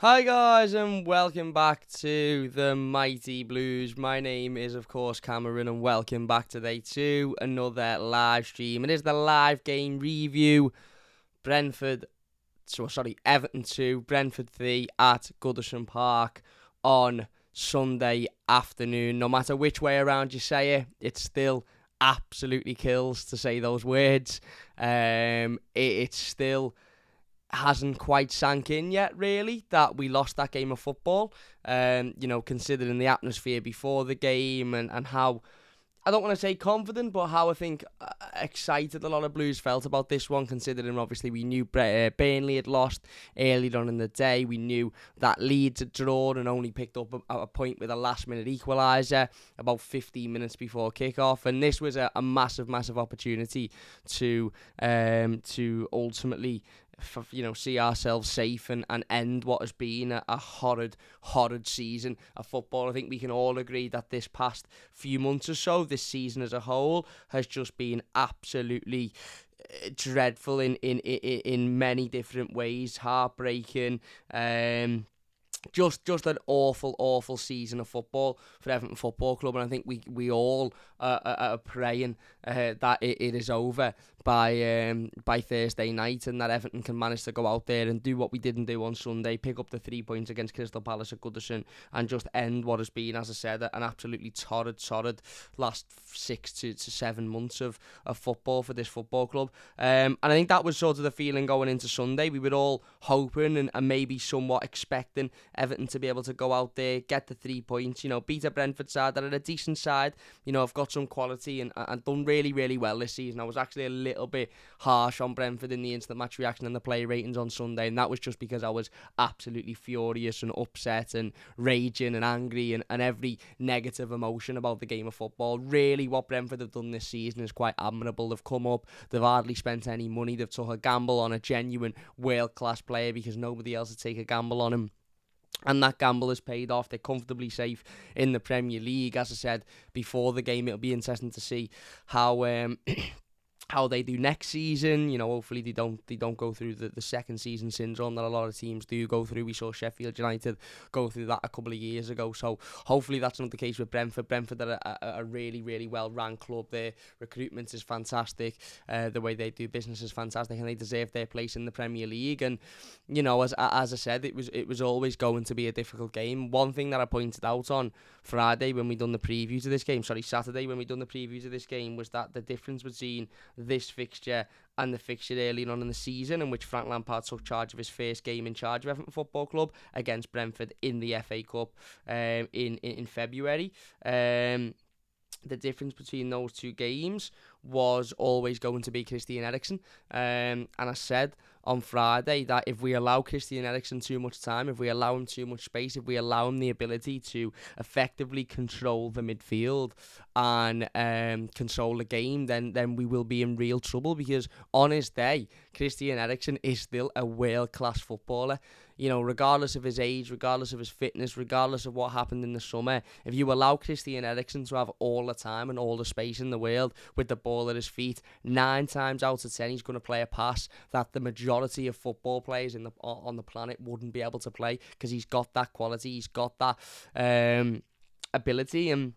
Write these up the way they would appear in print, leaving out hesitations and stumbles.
Hi guys and welcome back to the Mighty Blues. My name is of course Cameron and welcome back today to another live stream. It is the live game review. Everton 2, Brentford 3 at Goodison Park on Sunday afternoon. No matter which way around you say it, it still absolutely kills to say those words. It still hasn't quite sank in yet, really, that we lost that game of football. Considering the atmosphere before the game and how, I don't want to say confident, but how I think excited a lot of Blues felt about this one, considering obviously we knew Burnley had lost earlier on in the day. We knew that Leeds had drawn and only picked up a point with a last-minute equaliser about 15 minutes before kick-off. And this was a massive, massive opportunity to ultimately see ourselves safe and end what has been a horrid season of football. I think we can all agree that this past few months or so, this season as a whole, has just been absolutely dreadful in many different ways. Heartbreaking. Just an awful season of football for Everton Football Club, and I think we all are praying that it is over by Thursday night, and that Everton can manage to go out there and do what we didn't do on Sunday, pick up the 3 points against Crystal Palace at Goodison, and just end what has been, as I said, an absolutely torrid last 6 to 7 months of football for this football club. And I think that was sort of the feeling going into Sunday. We were all hoping and maybe somewhat expecting Everton to be able to go out there, get the 3 points, beat a Brentford side that are a decent side. I've got some quality and done really, really well this season. I was actually a little bit harsh on Brentford in the instant match reaction and the player ratings on Sunday, and that was just because I was absolutely furious and upset and raging and angry and every negative emotion about the game of football. Really, what Brentford have done this season is quite admirable. They've come up, they've hardly spent any money, they've took a gamble on a genuine world-class player because nobody else would take a gamble on him. And that gamble has paid off. They're comfortably safe in the Premier League. As I said before the game, it'll be interesting to see how how they do next season. Hopefully they don't go through the second season syndrome that a lot of teams do go through. We saw Sheffield United go through that a couple of years ago, so hopefully that's not the case with Brentford. Brentford are a really, really well-run club. Their recruitment is fantastic, the way they do business is fantastic, and they deserve their place in the Premier League. And as I said, it was always going to be a difficult game. One thing that I pointed out on Saturday when we done the preview to this game was that the difference between this fixture and the fixture early on in the season, in which Frank Lampard took charge of his first game in charge of Everton Football Club against Brentford in the FA Cup in February. The difference between those two games was always going to be Christian Eriksen. And I said on Friday that if we allow Christian Eriksen too much time, if we allow him too much space, if we allow him the ability to effectively control the midfield and control the game, then we will be in real trouble, because on his day, Christian Eriksen is still a world-class footballer. Regardless of his age, regardless of his fitness, regardless of what happened in the summer, if you allow Christian Eriksen to have all the time and all the space in the world with the ball at his feet, 9 times out of 10 he's going to play a pass that the majority of football players on the planet wouldn't be able to play, because he's got that quality, he's got that ability, and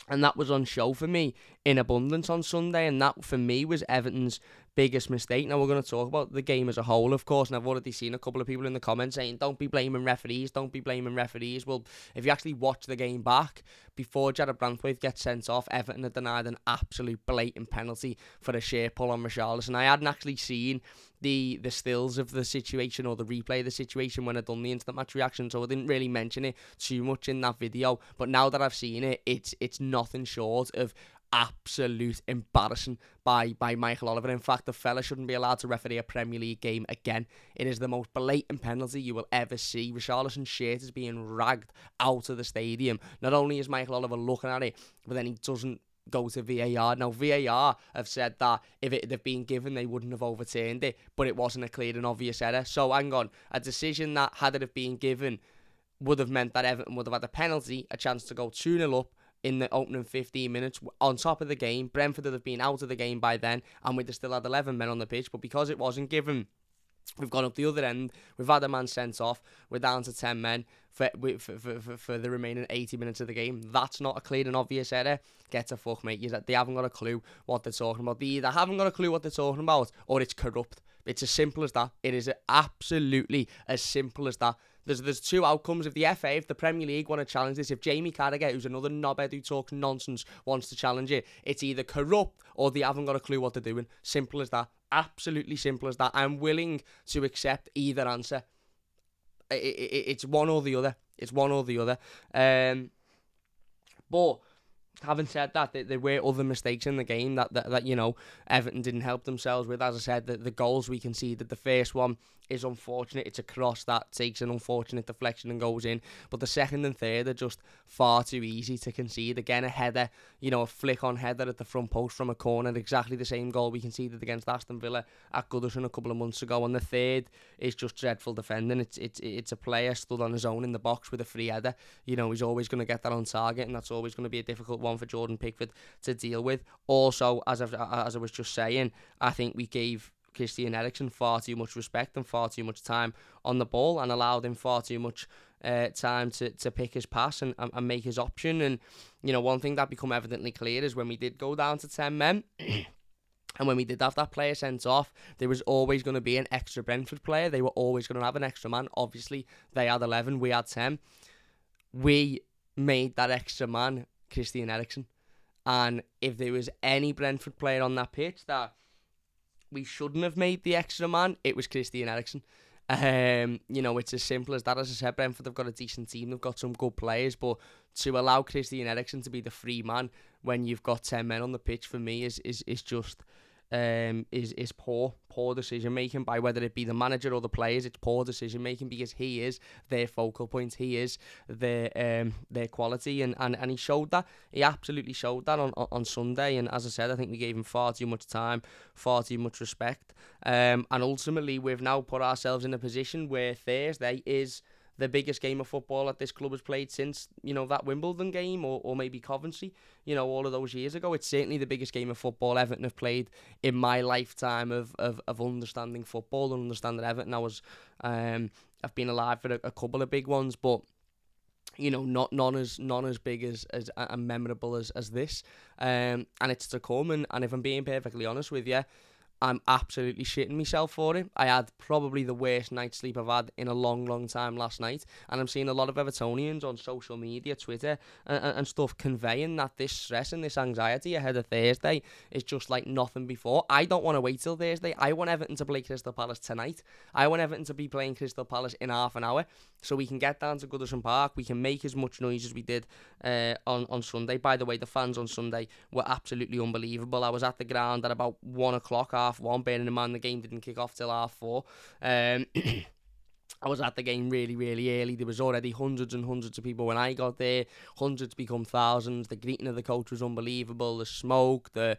that was on show for me in abundance on Sunday, and that for me was Everton's biggest mistake. Now we're going to talk about the game as a whole, of course, and I've already seen a couple of people in the comments saying don't be blaming referees. Well, if you actually watch the game back, before Jared Brantwaite gets sent off, Everton had denied an absolute blatant penalty for a sheer pull on Richarlison. I hadn't actually seen the stills of the situation or the replay of the situation when I'd done the instant match reaction, so I didn't really mention it too much in that video. But now that I've seen it, it's nothing short of absolute embarrassing by Michael Oliver. In fact, the fella shouldn't be allowed to referee a Premier League game again. It is the most blatant penalty you will ever see. Richarlison's shirt is being ragged out of the stadium. Not only is Michael Oliver looking at it, but then he doesn't go to VAR. Now, VAR have said that if it had been given, they wouldn't have overturned it, but it wasn't a clear and obvious error. So, hang on. A decision that, had it have been given, would have meant that Everton would have had a penalty, a chance to go 2-0 up in the opening 15 minutes on top of the game. Brentford would have been out of the game by then, and we'd have still had 11 men on the pitch, but because it wasn't given, We've gone up the other end. We've had a man sent off. We're down to 10 men for the remaining 80 minutes of the game. That's not a clear and obvious error. Get a fuck, mate. They haven't got a clue what they're talking about. They either haven't got a clue what they're talking about, or it's corrupt. It's as simple as that. It is absolutely as simple as that. There's two outcomes. If the FA, if the Premier League want to challenge this, if Jamie Carragher, who's another knobhead who talks nonsense, wants to challenge it, it's either corrupt or they haven't got a clue what they're doing. Simple as that. Absolutely simple as that. I'm willing to accept either answer. It's one or the other. It's one or the other. But having said that, there were other mistakes in the game that you know, Everton didn't help themselves with. As I said, the goals we conceded, the first one is unfortunate. It's a cross that takes an unfortunate deflection and goes in. But the second and third are just far too easy to concede. Again, a header, you know, a flick-on header at the front post from a corner, exactly the same goal we conceded against Aston Villa at Goodison a couple of months ago. And the third is just dreadful defending. It's a player stood on his own in the box with a free header. You know, he's always going to get that on target, and that's always going to be a difficult one for Jordan Pickford to deal with. Also, as I was just saying, I think we gave Christian Eriksen far too much respect and far too much time on the ball, and allowed him far too much time to pick his pass and make his option. And, you know, one thing that become evidently clear is when we did go down to 10 men and when we did have that player sent off, there was always going to be an extra Brentford player. They were always going to have an extra man. Obviously, they had 11, we had 10. We made that extra man Christian Eriksen. And if there was any Brentford player on that pitch that we shouldn't have made the extra man, it was Christian Eriksen. You know, it's as simple as that. As I said, Brentford have got a decent team, they've got some good players, but to allow Christian Eriksen to be the free man when you've got 10 men on the pitch, for me, is just poor decision making by whether it be the manager or the players. It's poor decision making because he is their focal point, he is their quality, and he showed that. He absolutely showed that on Sunday. And as I said, I think we gave him far too much time, far too much respect, and ultimately we've now put ourselves in a position where Thursday is the biggest game of football that this club has played since, you know, that Wimbledon game or maybe Coventry, you know, all of those years ago. It's certainly the biggest game of football Everton have played in my lifetime of understanding football and understanding Everton. I've been alive for a couple of big ones, but, you know, none as big as and memorable as this. And it's to come. And if I'm being perfectly honest with you, I'm absolutely shitting myself for it. I had probably the worst night's sleep I've had in a long, long time last night. And I'm seeing a lot of Evertonians on social media, Twitter, and stuff conveying that this stress and this anxiety ahead of Thursday is just like nothing before. I don't want to wait till Thursday. I want Everton to play Crystal Palace tonight. I want Everton to be playing Crystal Palace in half an hour so we can get down to Goodison Park. We can make as much noise as we did on Sunday. By the way, the fans on Sunday were absolutely unbelievable. I was at the ground at about 1 o'clock, 1:30, bearing in mind the game didn't kick off till 4:30. I was at the game really, really early. There was already hundreds and hundreds of people when I got there. Hundreds become thousands. The greeting of the coach was unbelievable. The smoke, the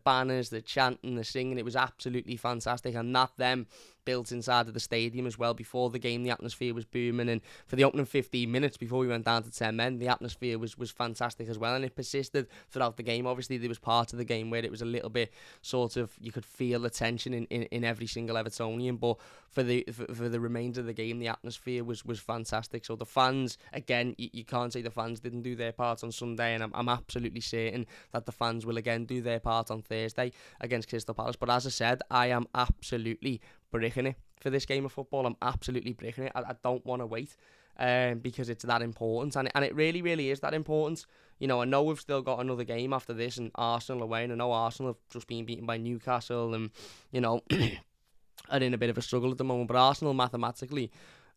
banners, the chanting, the singing. It was absolutely fantastic. And that them built inside of the stadium as well. Before the game, the atmosphere was booming. And for the opening 15 minutes before we went down to 10 men, the atmosphere was fantastic as well. And it persisted throughout the game. Obviously, there was part of the game where it was a little bit sort of, you could feel the tension in every single Evertonian. But for the remainder of the game, the atmosphere was fantastic. So the fans, again, you can't say the fans didn't do their part on Sunday. And I'm absolutely certain that the fans will again do their part on Thursday against Crystal Palace. But as I said, I am absolutely bricking it for this game of football. I'm absolutely bricking it. I don't want to wait because it's that important, and it really, really is that important. You know, I know we've still got another game after this, and Arsenal away, and I know Arsenal have just been beaten by Newcastle, and, you know, are in a bit of a struggle at the moment, but Arsenal mathematically,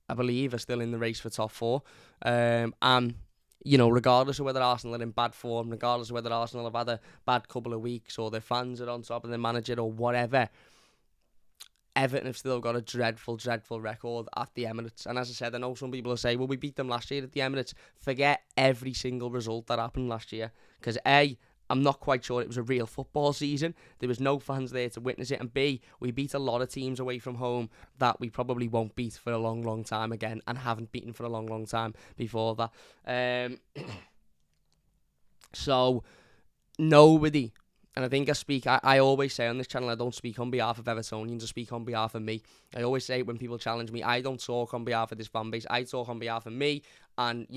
I believe, are still in the race for top 4, and, you know, regardless of whether Arsenal are in bad form, regardless of whether Arsenal have had a bad couple of weeks, or their fans are on top of their manager, or whatever, Everton have still got a dreadful, dreadful record at the Emirates. And as I said, I know some people will say, well, we beat them last year at the Emirates. Forget every single result that happened last year. Because A, I'm not quite sure it was a real football season. There was no fans there to witness it. And B, we beat a lot of teams away from home that we probably won't beat for a long, long time again, and haven't beaten for a long, long time before that. So, nobody And I think I always say on this channel, I don't speak on behalf of Evertonians, I speak on behalf of me. I always say when people challenge me, I don't talk on behalf of this fan base, I talk on behalf of me. And,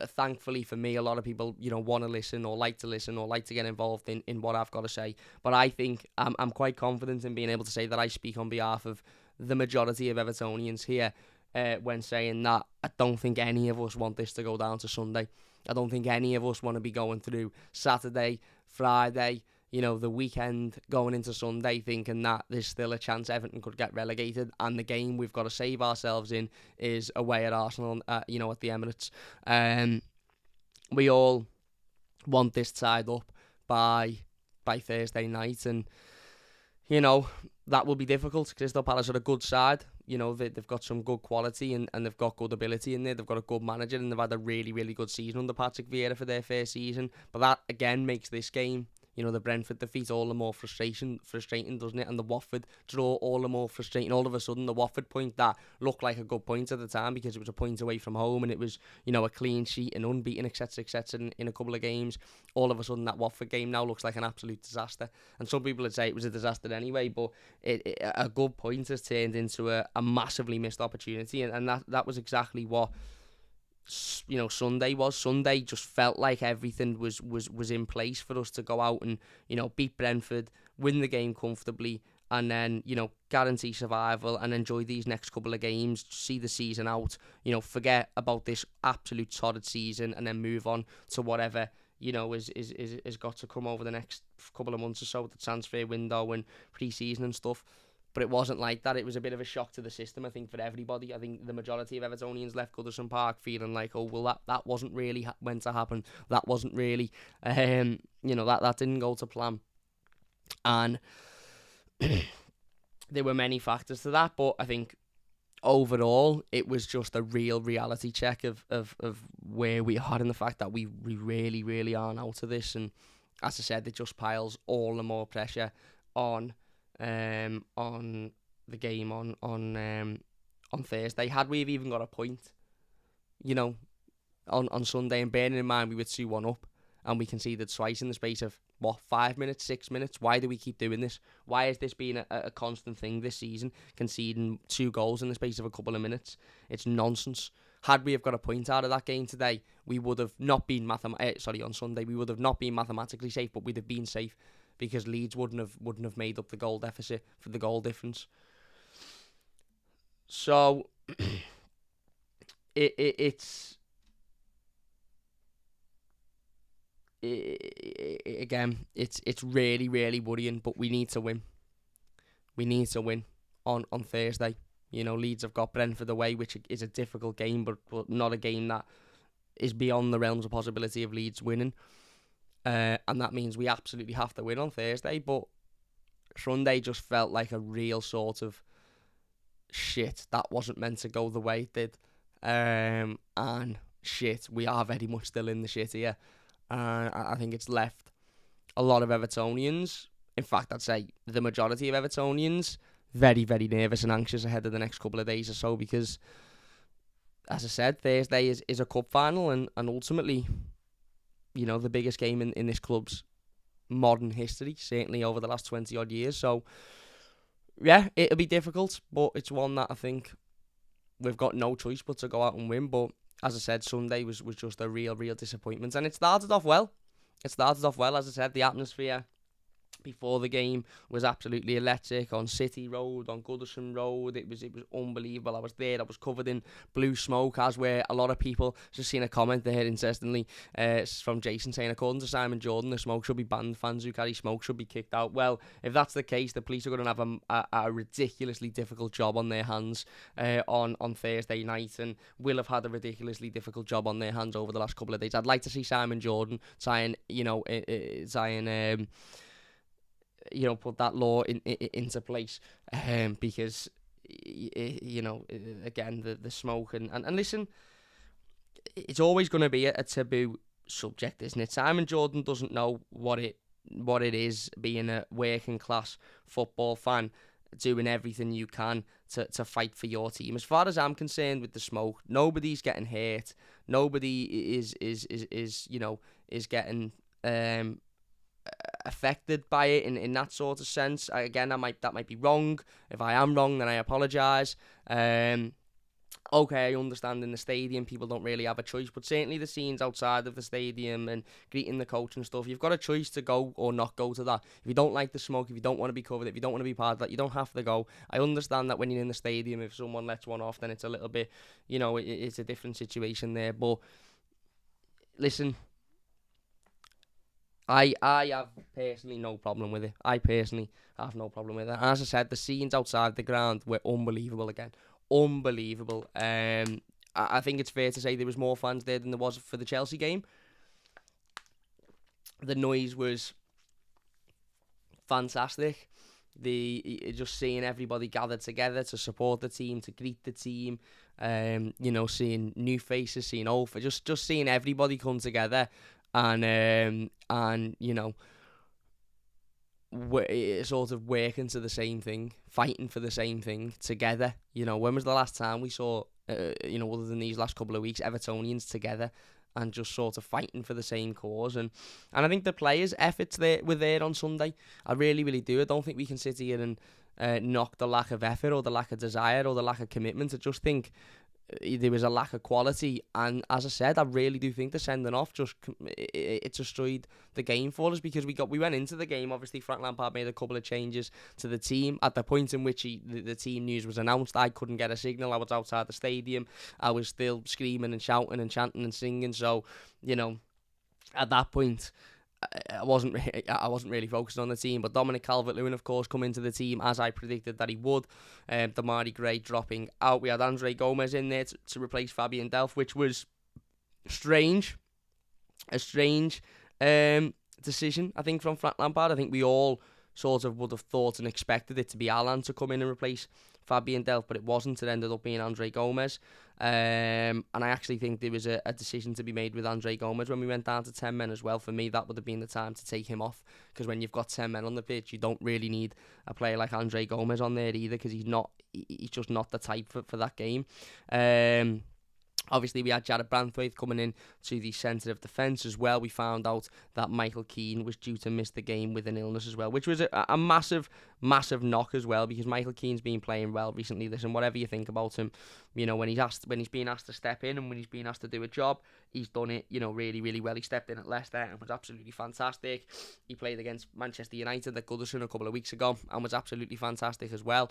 thankfully for me, a lot of people, want to listen or like to get involved in what I've got to say. But I think I'm quite confident in being able to say that I speak on behalf of the majority of Evertonians here when saying that I don't think any of us want this to go down to Sunday. I don't think any of us want to be going through Saturday, Friday, the weekend going into Sunday thinking that there's still a chance Everton could get relegated, and the game we've got to save ourselves in is away at Arsenal, at the Emirates. We all want this tied up by Thursday night, and that will be difficult. Crystal Palace are a good side. They've got some good quality and they've got good ability in there. They've got a good manager and they've had a really, really good season under Patrick Vieira for their first season. But that, again, makes this game, the Brentford defeat all the more frustrating, doesn't it? And the Watford draw all the more frustrating. All of a sudden, the Watford point that looked like a good point at the time because it was a point away from home and it was, a clean sheet and unbeaten, etc., in a couple of games. All of a sudden, that Watford game now looks like an absolute disaster. And some people would say it was a disaster anyway, but a good point has turned into a massively missed opportunity. And that was exactly what Sunday was. Sunday just felt like everything was in place for us to go out and beat Brentford, win the game comfortably, and then guarantee survival and enjoy these next couple of games, see the season out, forget about this absolute torrid season and then move on to whatever is got to come over the next couple of months or so, the transfer window and pre-season and stuff. But it wasn't like that. It was a bit of a shock to the system, I think, for everybody. I think the majority of Evertonians left Goodison Park feeling like, oh, well, that wasn't really meant to happen. That wasn't really, that didn't go to plan. And there were many factors to that, but I think overall, it was just a real reality check of where we are and the fact that we really, really aren't out of this. And as I said, it just piles all the more pressure on the game on Thursday. Had we have even got a point, on Sunday, and bearing in mind we were 2-1 up and we conceded twice in the space of 5 minutes, 6 minutes. Why do we keep doing this? Why has this been a constant thing this season, conceding 2 goals in the space of a couple of minutes? It's nonsense. Had we have got a point out of that game today, we would have not been on Sunday, we would have not been mathematically safe, but we'd have been safe, because Leeds wouldn't have made up the goal deficit for the goal difference. So it's really, really worrying. But we need to win. We need to win on Thursday. Leeds have got Brentford away, which is a difficult game, but not a game that is beyond the realms of possibility of Leeds winning. And that means we absolutely have to win on Thursday. But Sunday just felt like a real sort of shit that wasn't meant to go the way it did. And shit, we are very much still in the shit here. I think it's left a lot of Evertonians, in fact I'd say the majority of Evertonians, very, very nervous and anxious ahead of the next couple of days or so, because as I said, Thursday is a cup final and ultimately, the biggest game in this club's modern history, certainly over the last 20 odd years. So yeah, it'll be difficult, but it's one that I think we've got no choice but to go out and win. But as I said, Sunday was just a real disappointment, and it started off well. As I said, the atmosphere before the game was absolutely electric on City Road, on Goodison Road. It was unbelievable. I was there. I was covered in blue smoke, as were a lot of people. Just seen a comment there, interestingly, from Jason saying, according to Simon Jordan, the smoke should be banned. Fans who carry smoke should be kicked out. Well, if that's the case, the police are going to have a ridiculously difficult job on their hands on Thursday night, and will have had a ridiculously difficult job on their hands over the last couple of days. I'd like to see Simon Jordan try and put that law into place, because again, the smoke and listen, it's always going to be a taboo subject, isn't it? Simon Jordan doesn't know what it is being a working class football fan, doing everything you can to fight for your team. As far as I'm concerned, with the smoke, nobody's getting hurt. Nobody is getting affected by it in that sort of sense. Again, that might be wrong. If I am wrong, then I apologise. Okay, I understand in the stadium people don't really have a choice, but certainly the scenes outside of the stadium and greeting the coach and stuff, you've got a choice to go or not go to that. If you don't like the smoke, if you don't want to be covered, if you don't want to be part of that, you don't have to go. I understand that when you're in the stadium, if someone lets one off, then it's a little bit, it's a different situation there. But listen, I have personally no problem with it. I personally have no problem with it. And as I said, the scenes outside the ground were unbelievable again. Unbelievable. I think it's fair to say there was more fans there than there was for the Chelsea game. The noise was fantastic. Just seeing everybody gathered together to support the team, to greet the team. Seeing new faces, seeing old, just seeing everybody come together, and sort of working to the same thing, fighting for the same thing together. When was the last time we saw, other than these last couple of weeks, Evertonians together and just sort of fighting for the same cause? And I think the players' efforts were there on Sunday. I really, really do. I don't think we can sit here and knock the lack of effort or the lack of desire or the lack of commitment. I just think there was a lack of quality, and as I said, I really do think the sending off it destroyed the game for us, because we went into the game. Obviously, Frank Lampard made a couple of changes to the team at the point in which the team news was announced. I couldn't get a signal. I was outside the stadium. I was still screaming and shouting and chanting and singing. So, at that point, I wasn't really focused on the team. But Dominic Calvert-Lewin, of course, come into the team as I predicted that he would. Damari Gray dropping out. We had Andre Gomez in there to replace Fabian Delph, which was strange. A strange decision, I think, from Frank Lampard. I think we all sort of would have thought and expected it to be Alan to come in and replace Fabian Delph, but it wasn't. It ended up being Andre Gomez. And I actually think there was a decision to be made with Andre Gomez when we went down to 10 men as well. For me, that would have been the time to take him off, because when you've got 10 men on the pitch, you don't really need a player like Andre Gomez on there either, because he's just not the type for that game. Obviously, we had Jared Branthwaite coming in to the centre of defence as well. We found out that Michael Keane was due to miss the game with an illness as well, which was a massive, massive knock as well, because Michael Keane's been playing well recently. Listen, whatever you think about him, when he's been asked to step in and when he's been asked to do a job, he's done it, really, really well. He stepped in at Leicester and was absolutely fantastic. He played against Manchester United at Goodison a couple of weeks ago and was absolutely fantastic as well.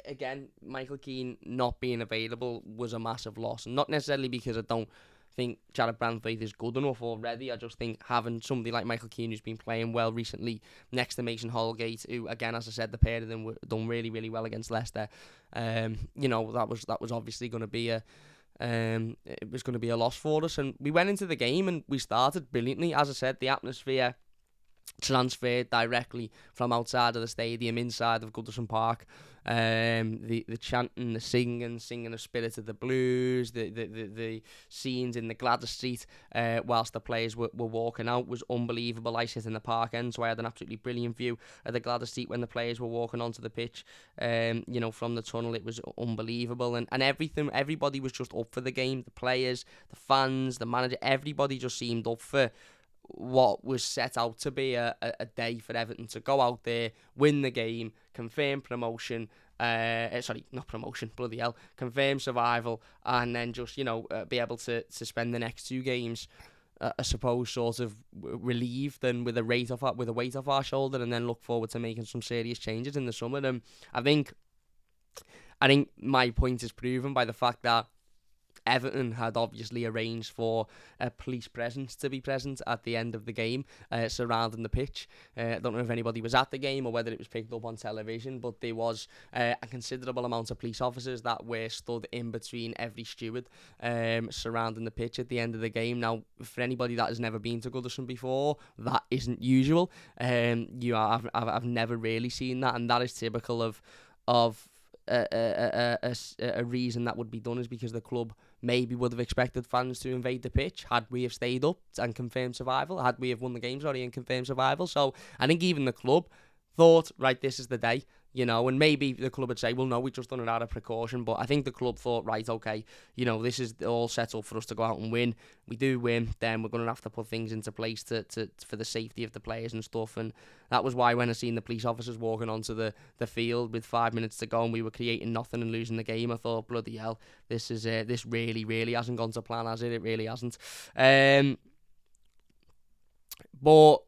Again, Michael Keane not being available was a massive loss. Not necessarily because I don't think Jared Branthwaite is good enough already. I just think having somebody like Michael Keane, who's been playing well recently, next to Mason Holgate, who, again, as I said, the pair of them were done really, really well against Leicester. That was obviously going to be it was going to be a loss for us. And we went into the game and we started brilliantly. As I said, the atmosphere transferred directly from outside of the stadium inside of Goodison Park. The chanting, the singing of Spirit of the Blues, the scenes in the Gladys Street whilst the players were walking out was unbelievable. I sit in the park end, so I had an absolutely brilliant view of the Gladys Street when the players were walking onto the pitch. From the tunnel, it was unbelievable, and everybody was just up for the game. The players, the fans, the manager, everybody just seemed up for what was set out to be a day for Everton to go out there, win the game, confirm promotion, not promotion, bloody hell, confirm survival, and then just, be able to spend the next two games, I suppose, sort of relieved and with a weight off our shoulder, and then look forward to making some serious changes in the summer. And I think my point is proven by the fact that Everton had obviously arranged for a police presence to be present at the end of the game, surrounding the pitch. I don't know if anybody was at the game or whether it was picked up on television, but there was a considerable amount of police officers that were stood in between every steward, surrounding the pitch at the end of the game. Now, for anybody that has never been to Goodison before, that isn't usual. I've never really seen that, and that is typical of a reason that would be done, is because the club maybe would have expected fans to invade the pitch had we have stayed up and confirmed survival, had we have won the game, and confirmed survival. So I think even the club thought, right, this is the day. And maybe the club would say, well, no, we just done it out of precaution. But I think the club thought, right, okay, this is all set up for us to go out and win. We do win, then we're going to have to put things into place for the safety of the players and stuff. And that was why when I seen the police officers walking onto the field with 5 minutes to go and we were creating nothing and losing the game, I thought, bloody hell, this really, really hasn't gone to plan, has it? It really hasn't. But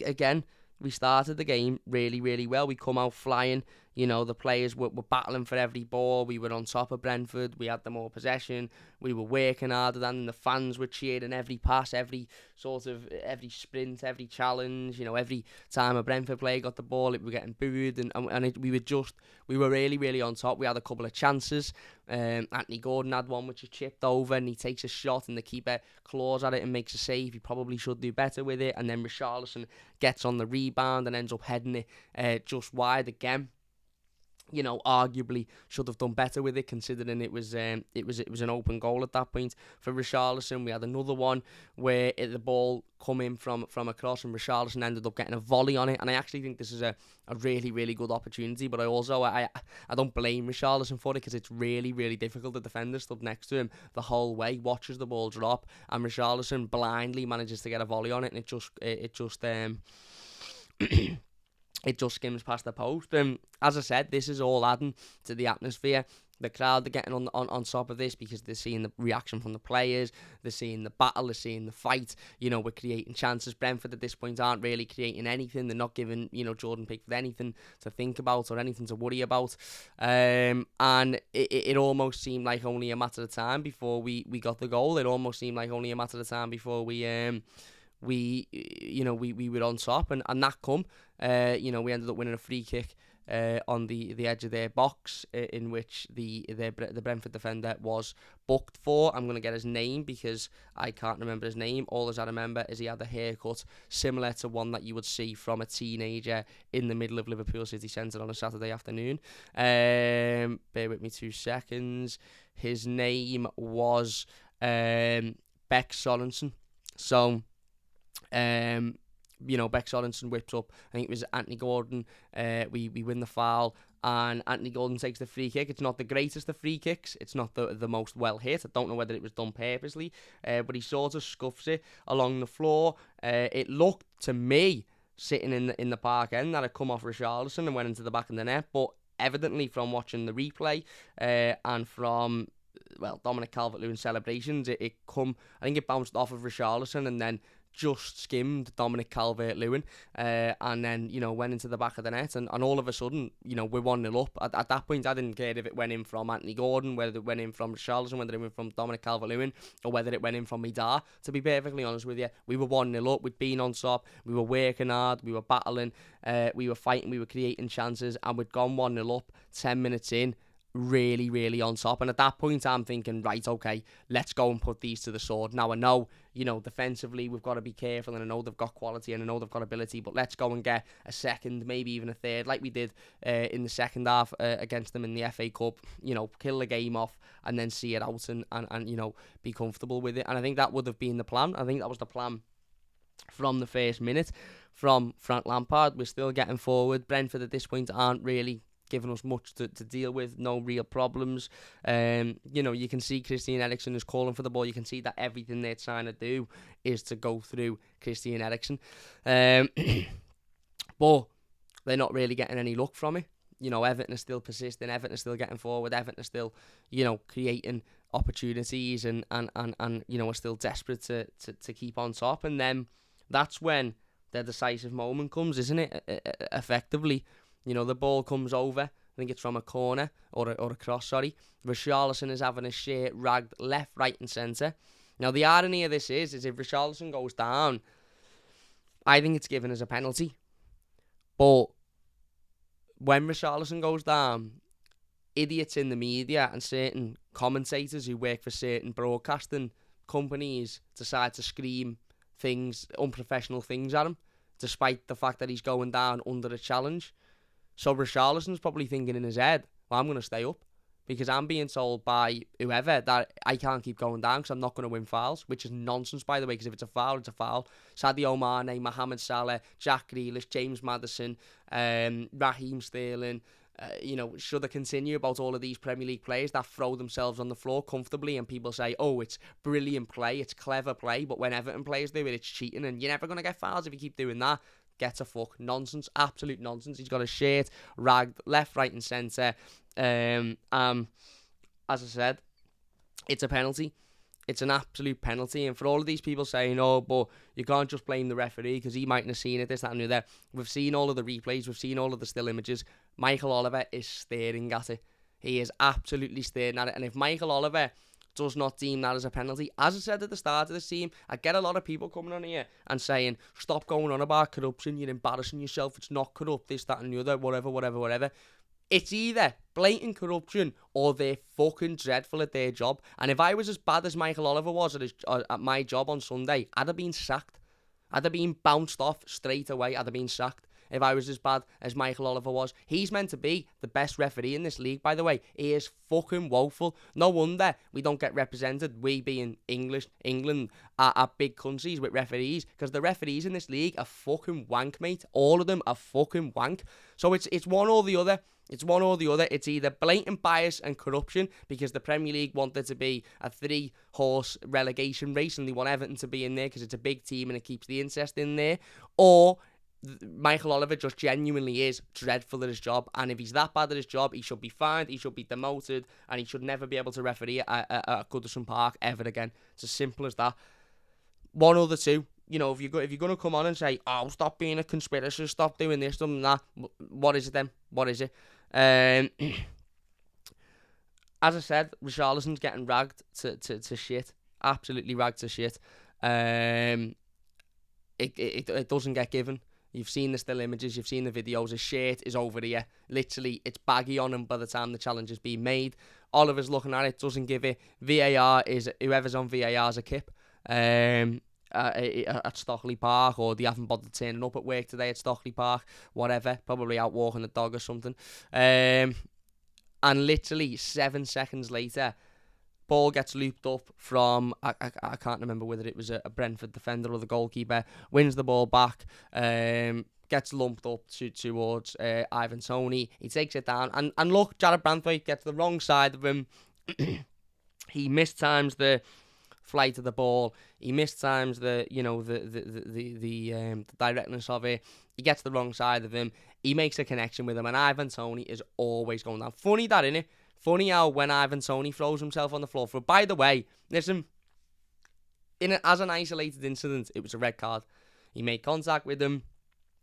again, we started the game really, really well. We come out flying. The players were battling for every ball. We were on top of Brentford. We had the more possession. We were working harder than the fans were cheering every pass, every sprint, every challenge. Every time a Brentford player got the ball, we were getting booed, and we were really, really on top. We had a couple of chances. Anthony Gordon had one which is chipped over, and he takes a shot, and the keeper claws at it and makes a save. He probably should do better with it. And then Richarlison gets on the rebound and ends up heading it just wide again. Arguably should have done better with it, considering it was an open goal at that point for Richarlison. We had another one where the ball come in from across, and Richarlison ended up getting a volley on it. And I actually think this is a really, really good opportunity. But I don't blame Richarlison for it, because it's really, really difficult. The defender stood next to him the whole way, watches the ball drop, and Richarlison blindly manages to get a volley on it, and it just skims past the post. As I said, this is all adding to the atmosphere. The crowd are getting on top of this because they're seeing the reaction from the players. They're seeing the battle. They're seeing the fight. We're creating chances. Brentford at this point aren't really creating anything. They're not giving, Jordan Pickford anything to think about or anything to worry about. And it almost seemed like only a matter of time before we got the goal. It almost seemed like only a matter of time before we were on top, and that come. We ended up winning a free kick on the edge of their box, in which the Brentford defender was booked for. I'm going to get his name because I can't remember his name. All I remember is he had a haircut similar to one that you would see from a teenager in the middle of Liverpool city centre on a Saturday afternoon. Bear with me 2 seconds. His name was Beck Sorensen. So Beck Sorensen whipped up, I think it was Anthony Gordon. We win the foul, and Anthony Gordon takes the free kick. It's not the greatest of free kicks. It's not the most well hit. I don't know whether it was done purposely, but he sort of scuffs it along the floor. It looked to me, sitting in the park end, that it come off Richarlison and went into the back of the net, but evidently from watching the replay and from Dominic Calvert-Lewin celebrations, I think it bounced off of Richarlison and then just skimmed Dominic Calvert-Lewin, and then went into the back of the net, and all of a sudden we're 1-0 up. At that point I didn't care if it went in from Anthony Gordon, whether it went in from Richarlison, whether it went from Dominic Calvert-Lewin, or whether it went in from Midar. To be perfectly honest with you, we were 1-0 up, we'd been on top, we were working hard, we were battling, we were fighting, we were creating chances, and we'd gone 1-0 up 10 minutes in, really, really on top. And at that point I'm thinking, right, okay, let's go and put these to the sword. Now I know, defensively we've got to be careful, and I know they've got quality and I know they've got ability, but let's go and get a second, maybe even a third, like we did in the second half against them in the FA Cup. Kill the game off and then see it out and be comfortable with it. And I think that would have been the plan. I think that was the plan from the first minute from Frank Lampard. We're still getting forward. Brentford at this point aren't really giving us much to deal with, no real problems. You can see Christian Eriksen is calling for the ball. You can see that everything they're trying to do is to go through Christian Eriksen. But they're not really getting any luck from it. Everton is still persisting, Everton is still getting forward, Everton is still, creating opportunities and are still desperate to keep on top. And then that's when the decisive moment comes, isn't it? Effectively, the ball comes over. I think it's from a corner or a cross, sorry. Richarlison is having his shirt ragged left, right and centre. Now, the irony of this is if Richarlison goes down, I think it's given as a penalty. But when Richarlison goes down, idiots in the media and certain commentators who work for certain broadcasting companies decide to scream unprofessional things at him, despite the fact that he's going down under a challenge. So Richarlison's probably thinking in his head, well, I'm going to stay up because I'm being told by whoever that I can't keep going down because I'm not going to win fouls, which is nonsense, by the way, because if it's a foul, it's a foul. Sadio Mane, Mohamed Salah, Jack Grealish, James Maddison, Raheem Sterling, should I continue about all of these Premier League players that throw themselves on the floor comfortably and people say, oh, it's brilliant play, it's clever play, but when Everton players do it, it's cheating and you're never going to get fouls if you keep doing that. Get a fuck. Nonsense. Absolute nonsense. He's got his shirt ragged left, right and centre. As I said, it's a penalty. It's an absolute penalty. And for all of these people saying, oh, but you can't just blame the referee because he mightn't have seen it, this, that and the other. We've seen all of the replays. We've seen all of the still images. Michael Oliver is staring at it. He is absolutely staring at it. And if Michael Oliver does not deem that as a penalty, as I said at the start of this team, I get a lot of people coming on here and saying, stop going on about corruption, you're embarrassing yourself, it's not corrupt, this, that and the other, whatever. It's either blatant corruption or they're fucking dreadful at their job. And if I was as bad as Michael Oliver was at my job on Sunday, I'd have been sacked. I'd have been bounced off straight away. I'd have been sacked if I was as bad as Michael Oliver was. He's meant to be the best referee in this league, by the way. He is fucking woeful. No wonder we don't get represented, we being England, at big countries with referees, because the referees in this league are fucking wank, mate. All of them are fucking wank. So it's one or the other. It's one or the other. It's either blatant bias and corruption because the Premier League wanted to be a 3-horse relegation race and they want Everton to be in there because it's a big team and it keeps the interest in there, or Michael Oliver just genuinely is dreadful at his job, and if he's that bad at his job, he should be fined, he should be demoted, and he should never be able to referee at Goodison Park ever again. It's as simple as that. One or the two. If you're going to come on and say, oh, stop being a conspiracist, stop doing this, doing that, what is it then? What is it? As I said, Richarlison's getting ragged to shit. Absolutely ragged to shit. It doesn't get given. You've seen the still images, you've seen the videos. His shirt is over here. Literally, it's baggy on him by the time the challenge is being made. Oliver's looking at it, doesn't give it. VAR is, whoever's on VAR is a kip. At Stockley Park, or they haven't bothered turning up at work today at Stockley Park, whatever, probably out walking the dog or something. And literally 7 seconds later, ball gets looped up from, I can't remember whether it was a Brentford defender or the goalkeeper, wins the ball back, gets lumped up towards Ivan Toney. He takes it down, and look, Jared Brantwaite gets the wrong side of him. He mistimes the flight of the ball. He mistimes the directness of it. He gets the wrong side of him. He makes a connection with him, and Ivan Toney is always going down. Funny that, innit? Funny how when Ivan Toney throws himself on the floor. By the way, listen, as an isolated incident, it was a red card. He made contact with him.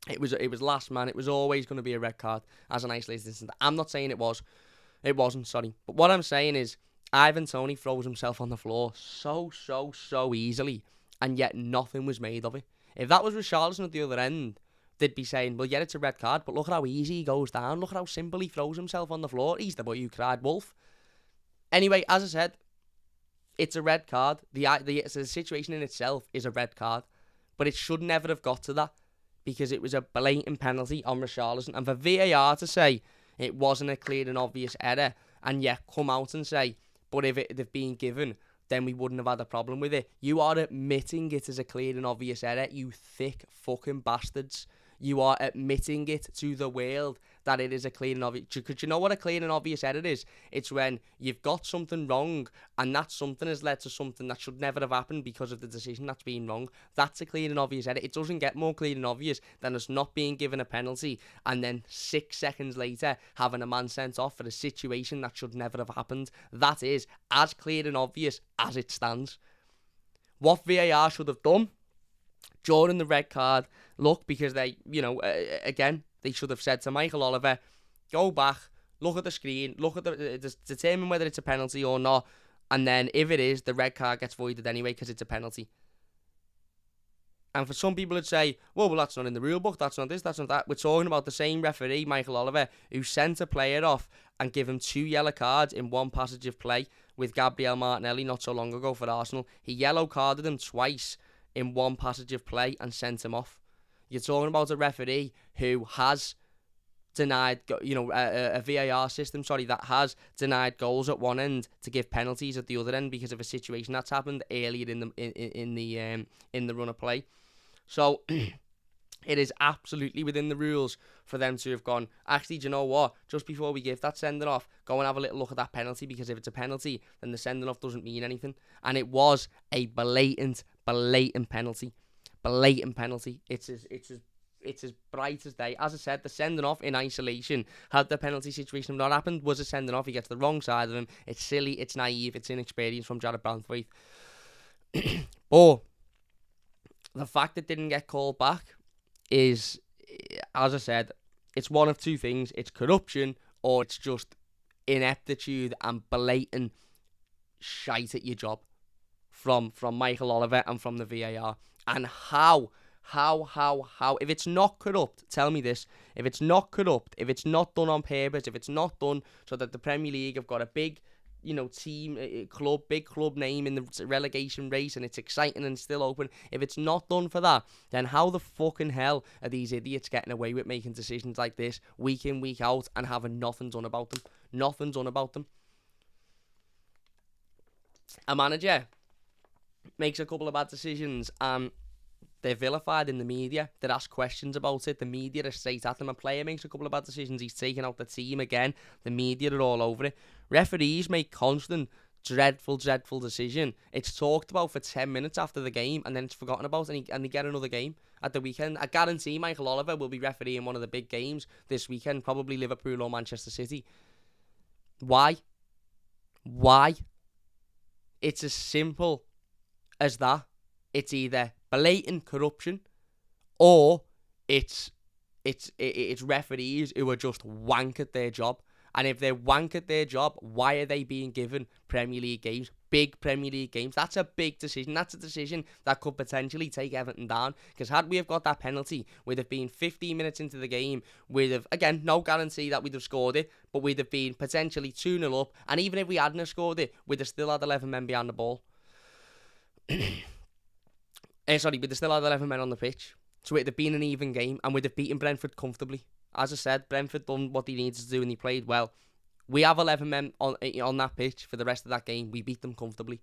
It was last man. It was always going to be a red card as an isolated incident. I'm not saying it was. It wasn't, sorry. But what I'm saying is, Ivan Toney throws himself on the floor so easily, and yet nothing was made of it. If that was Richarlison at the other end, they'd be saying, well, yeah, it's a red card, but look at how easy he goes down. Look at how simple he throws himself on the floor. He's the boy who cried wolf. Anyway, as I said, it's a red card. The situation in itself is a red card, but it should never have got to that because it was a blatant penalty on Richarlison. And for VAR to say it wasn't a clear and obvious error, and yet come out and say, but if it had been given, then we wouldn't have had a problem with it. You are admitting it as a clear and obvious error, you thick fucking bastards. You are admitting it to the world that it is a clear and obvious... Because you know what a clear and obvious error is? It's when you've got something wrong and that something has led to something that should never have happened because of the decision that's been wrong. That's a clear and obvious error. It doesn't get more clear and obvious than us not being given a penalty and then 6 seconds later having a man sent off for a situation that should never have happened. That is as clear and obvious as it stands. What VAR should have done during the red card, look, because they, again, they should have said to Michael Oliver, go back, look at the screen, determine whether it's a penalty or not, and then if it is, the red card gets voided anyway because it's a penalty. And for some people, it'd say, well, that's not in the rule book, that's not this, that's not that. We're talking about the same referee, Michael Oliver, who sent a player off and gave him 2 yellow cards in one passage of play with Gabriel Martinelli not so long ago for Arsenal. He yellow carded him twice in one passage of play and sent him off. You're talking about a referee who has denied, a VAR system, that has denied goals at one end to give penalties at the other end because of a situation that's happened earlier in the run of play. So it is absolutely within the rules for them to have gone, actually, do you know what? Just before we give that sending off, go and have a little look at that penalty, because if it's a penalty, then the sending off doesn't mean anything. And it was a blatant penalty. Blatant penalty. It's as bright as day. As I said, the sending off in isolation, had the penalty situation not happened, was a sending off. He gets the wrong side of him. It's silly, it's naive, it's inexperience from Jared Branthwaite. But the fact it didn't get called back is, as I said, it's one of two things. It's corruption, or it's just ineptitude and blatant shite at your job from Michael Oliver and from the VAR. And how, if it's not corrupt, tell me this, if it's not corrupt, if it's not done on purpose, if it's not done so that the Premier League have got a big, team, big club name in the relegation race, and it's exciting and still open, if it's not done for that, then how the fucking hell are these idiots getting away with making decisions like this week in, week out, and having nothing done about them? Nothing done about them. A manager makes a couple of bad decisions, and they're vilified in the media. They're asked questions about it. The media are straight at them. A player makes a couple of bad decisions, he's taken out the team again. The media are all over it. Referees make constant, dreadful decision. It's talked about for 10 minutes after the game, and then it's forgotten about, and they get another game at the weekend. I guarantee Michael Oliver will be refereeing one of the big games this weekend, probably Liverpool or Manchester City. Why? It's as simple as that. It's either blatant corruption, or it's referees who are just wank at their job. And if they're wank at their job, why are they being given Premier League games? Big Premier League games. That's a big decision. That's a decision that could potentially take Everton down. Because had we have got that penalty, we'd have been 15 minutes into the game. We'd have, again, no guarantee that we'd have scored it, but we'd have been potentially 2-0 up. And even if we hadn't have scored it, we'd have still had 11 men behind the ball. We'd have still had 11 men on the pitch. So it'd have been an even game, and we'd have beaten Brentford comfortably. As I said, Brentford done what they needed to do, and they played well. We have 11 men on that pitch for the rest of that game. We beat them comfortably.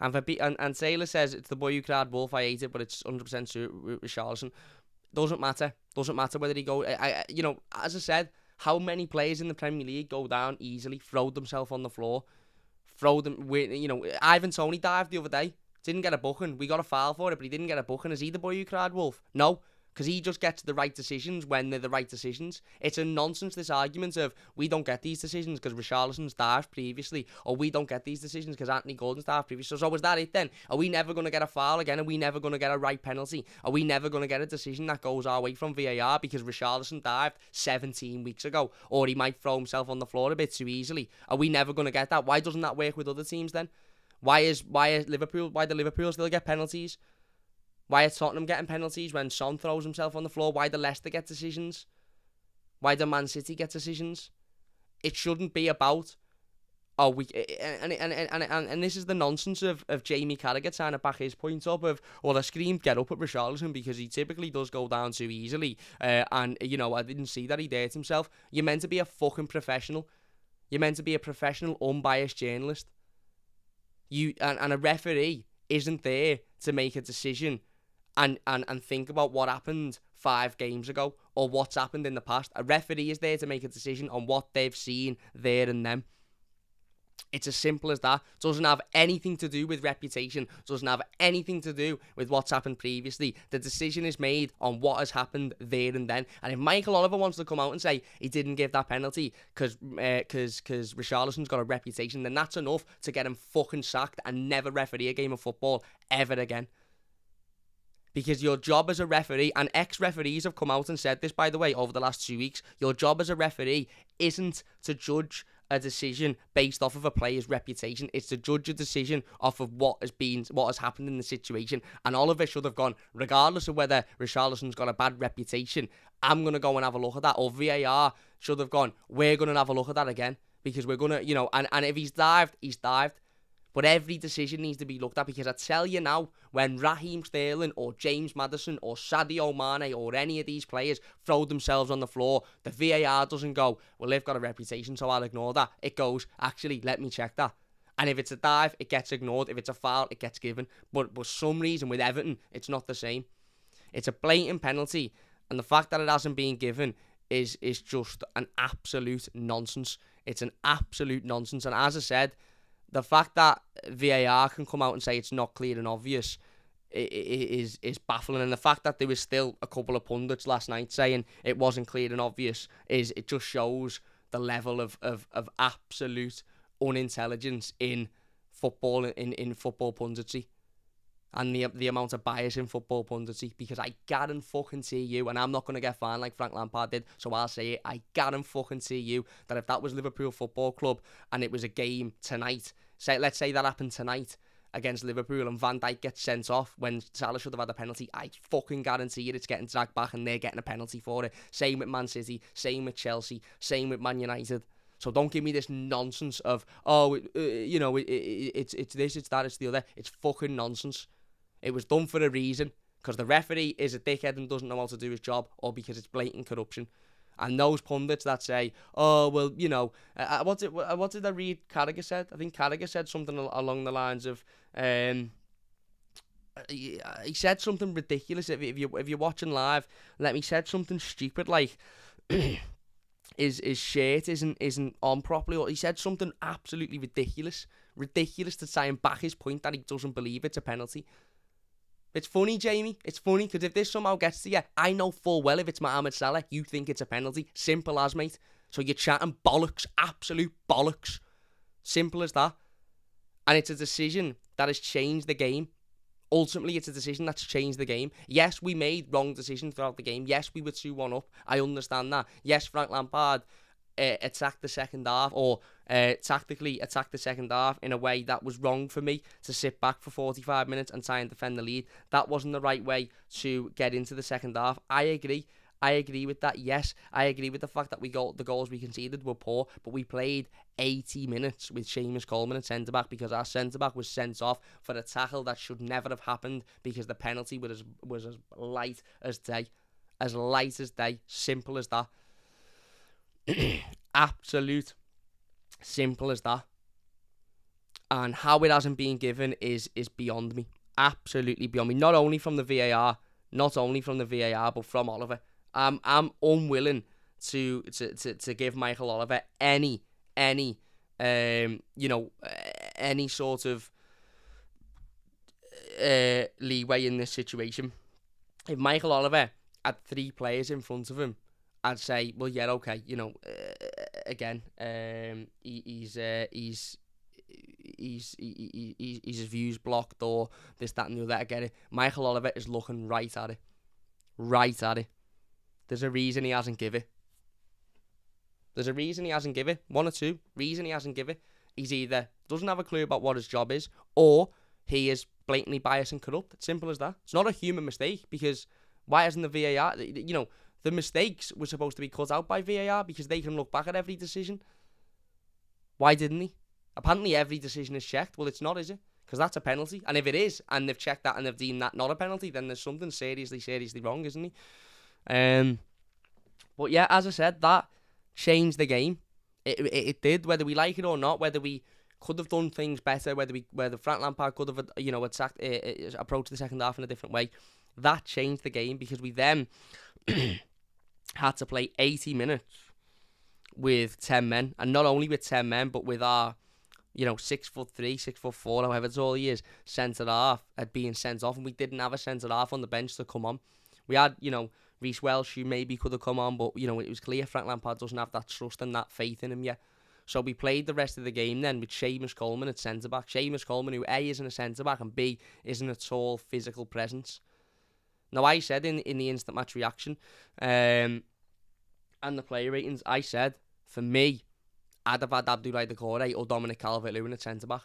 And Taylor says, it's the boy who cried wolf, I hate it, but it's 100% true with Richarlison. Doesn't matter whether he go... as I said, how many players in the Premier League go down easily, throw themselves on the floor, Ivan Toney dived the other day. Didn't get a booking. We got a foul for it, but he didn't get a booking. Is he the boy who cried wolf? No, because he just gets the right decisions when they're the right decisions. It's a nonsense, this argument of we don't get these decisions because Richarlison's dived previously, or we don't get these decisions because Anthony Gordon's dived previously. So is that it then? Are we never going to get a foul again? Are we never going to get a right penalty? Are we never going to get a decision that goes our way from VAR because Richarlison dived 17 weeks ago, or he might throw himself on the floor a bit too easily? Are we never going to get that? Why doesn't that work with other teams then? Why do Liverpool still get penalties? Why are Tottenham getting penalties when Son throws himself on the floor? Why do Leicester get decisions? Why do Man City get decisions? It shouldn't be about and this is the nonsense of Jamie Carragher trying to back his point up of, well, I screamed get up at Richarlison because he typically does go down too easily, and I didn't see that he hurt himself. You're meant to be a fucking professional. You're meant to be a professional, unbiased journalist. And a referee isn't there to make a decision and think about what happened 5 games ago or what's happened in the past. A referee is there to make a decision on what they've seen there and then. It's as simple as that. Doesn't have anything to do with reputation. Doesn't have anything to do with what's happened previously. The decision is made on what has happened there and then. And if Michael Oliver wants to come out and say he didn't give that penalty because Richarlison's got a reputation, then that's enough to get him fucking sacked and never referee a game of football ever again. Because your job as a referee, and ex-referees have come out and said this, by the way, over the last 2 weeks, your job as a referee isn't to judge a decision based off of a player's reputation. It's to judge a decision off of what has happened in the situation. And Oliver should have gone, regardless of whether Richarlison's got a bad reputation, I'm going to go and have a look at that. Or VAR should have gone, we're going to have a look at that again. Because we're going to, and if he's dived, he's dived. But every decision needs to be looked at, because I tell you now, when Raheem Sterling or James Maddison or Sadio Mane or any of these players throw themselves on the floor, the VAR doesn't go, well, they've got a reputation, so I'll ignore that. It goes, actually, let me check that. And if it's a dive, it gets ignored. If it's a foul, it gets given. But for some reason, with Everton, it's not the same. It's a blatant penalty, and the fact that it hasn't been given is just an absolute nonsense. It's an absolute nonsense. And as I said, the fact that VAR can come out and say it's not clear and obvious is baffling. And the fact that there was still a couple of pundits last night saying it wasn't clear and obvious, it just shows the level of absolute unintelligence in football, in football punditry, and the amount of bias in football punditry. Because I guarantee you, and I'm not going to get fined like Frank Lampard did, so I'll say it, I guarantee you that if that was Liverpool Football Club and it was a game tonight, let's say that happened tonight against Liverpool and Van Dijk gets sent off when Salah should have had a penalty, I fucking guarantee you it's getting dragged back and they're getting a penalty for it. Same with Man City, same with Chelsea, same with Man United. So don't give me this nonsense of, it's this, it's that, it's the other. It's fucking nonsense. It was done for a reason, because the referee is a dickhead and doesn't know how to do his job, or because it's blatant corruption. And those pundits that say, oh, well, what did I read Carragher said? I think Carragher said something along the lines of, he said something ridiculous. If you're watching live, he said something stupid like, his shirt isn't on properly, or he said something absolutely ridiculous to try and back his point that he doesn't believe it's a penalty. It's funny, Jamie. It's funny, because if this somehow gets to you, I know full well if it's Mohamed Salah, you think it's a penalty. Simple as, mate. So you're chatting bollocks, absolute bollocks. Simple as that. And it's a decision that has changed the game. Ultimately, it's a decision that's changed the game. Yes, we made wrong decisions throughout the game. Yes, we were 2-1 up. I understand that. Yes, Frank Lampard attacked the second half, or tactically attacked the second half in a way that was wrong for me, to sit back for 45 minutes and try and defend the lead. That wasn't the right way to get into the second half. I agree with that. Yes, I agree with the fact that the goals we conceded were poor, but we played 80 minutes with Seamus Coleman at centre-back because our centre-back was sent off for a tackle that should never have happened, because the penalty was as light as day. As light as day. Simple as that. Absolute simple as that. And how it hasn't been given is beyond me. Absolutely beyond me. Not only from the VAR, but from Oliver. I'm unwilling to give Michael Oliver any sort of leeway in this situation. If Michael Oliver had 3 players in front of him, I'd say, well, yeah, okay, again, he's his views blocked, or this, that, and the other. I get it. Michael Oliver is looking right at it. There's a reason he hasn't give it. One or two reason he hasn't give it. He's either doesn't have a clue about what his job is, or he is blatantly biased and corrupt. It's simple as that. It's not a human mistake, because why isn't the VAR? The mistakes were supposed to be cut out by VAR because they can look back at every decision. Why didn't he? Apparently every decision is checked. Well, it's not, is it? Because that's a penalty. And if it is, and they've checked that and they've deemed that not a penalty, then there's something seriously wrong, isn't he? But yeah, as I said, that changed the game. It did, whether we like it or not, whether we could have done things better, whether Frank Lampard could have approached the second half in a different way. That changed the game, because we then had to play 80 minutes with 10 men, and not only with 10 men, but with our 6'3", 6'4", however tall he is, centre half had been sent off, and we didn't have a centre half on the bench to come on. We had Reece Welsh, who maybe could have come on, but it was clear Frank Lampard doesn't have that trust and that faith in him yet. So we played the rest of the game then with Seamus Coleman at centre back. Seamus Coleman, who A, isn't a centre back, and B, isn't a tall physical presence. Now, I said in the instant match reaction and the player ratings, I said, for me, I'd have had Abdoulaye Doucouré or Dominic Calvert-Lewin at centre-back.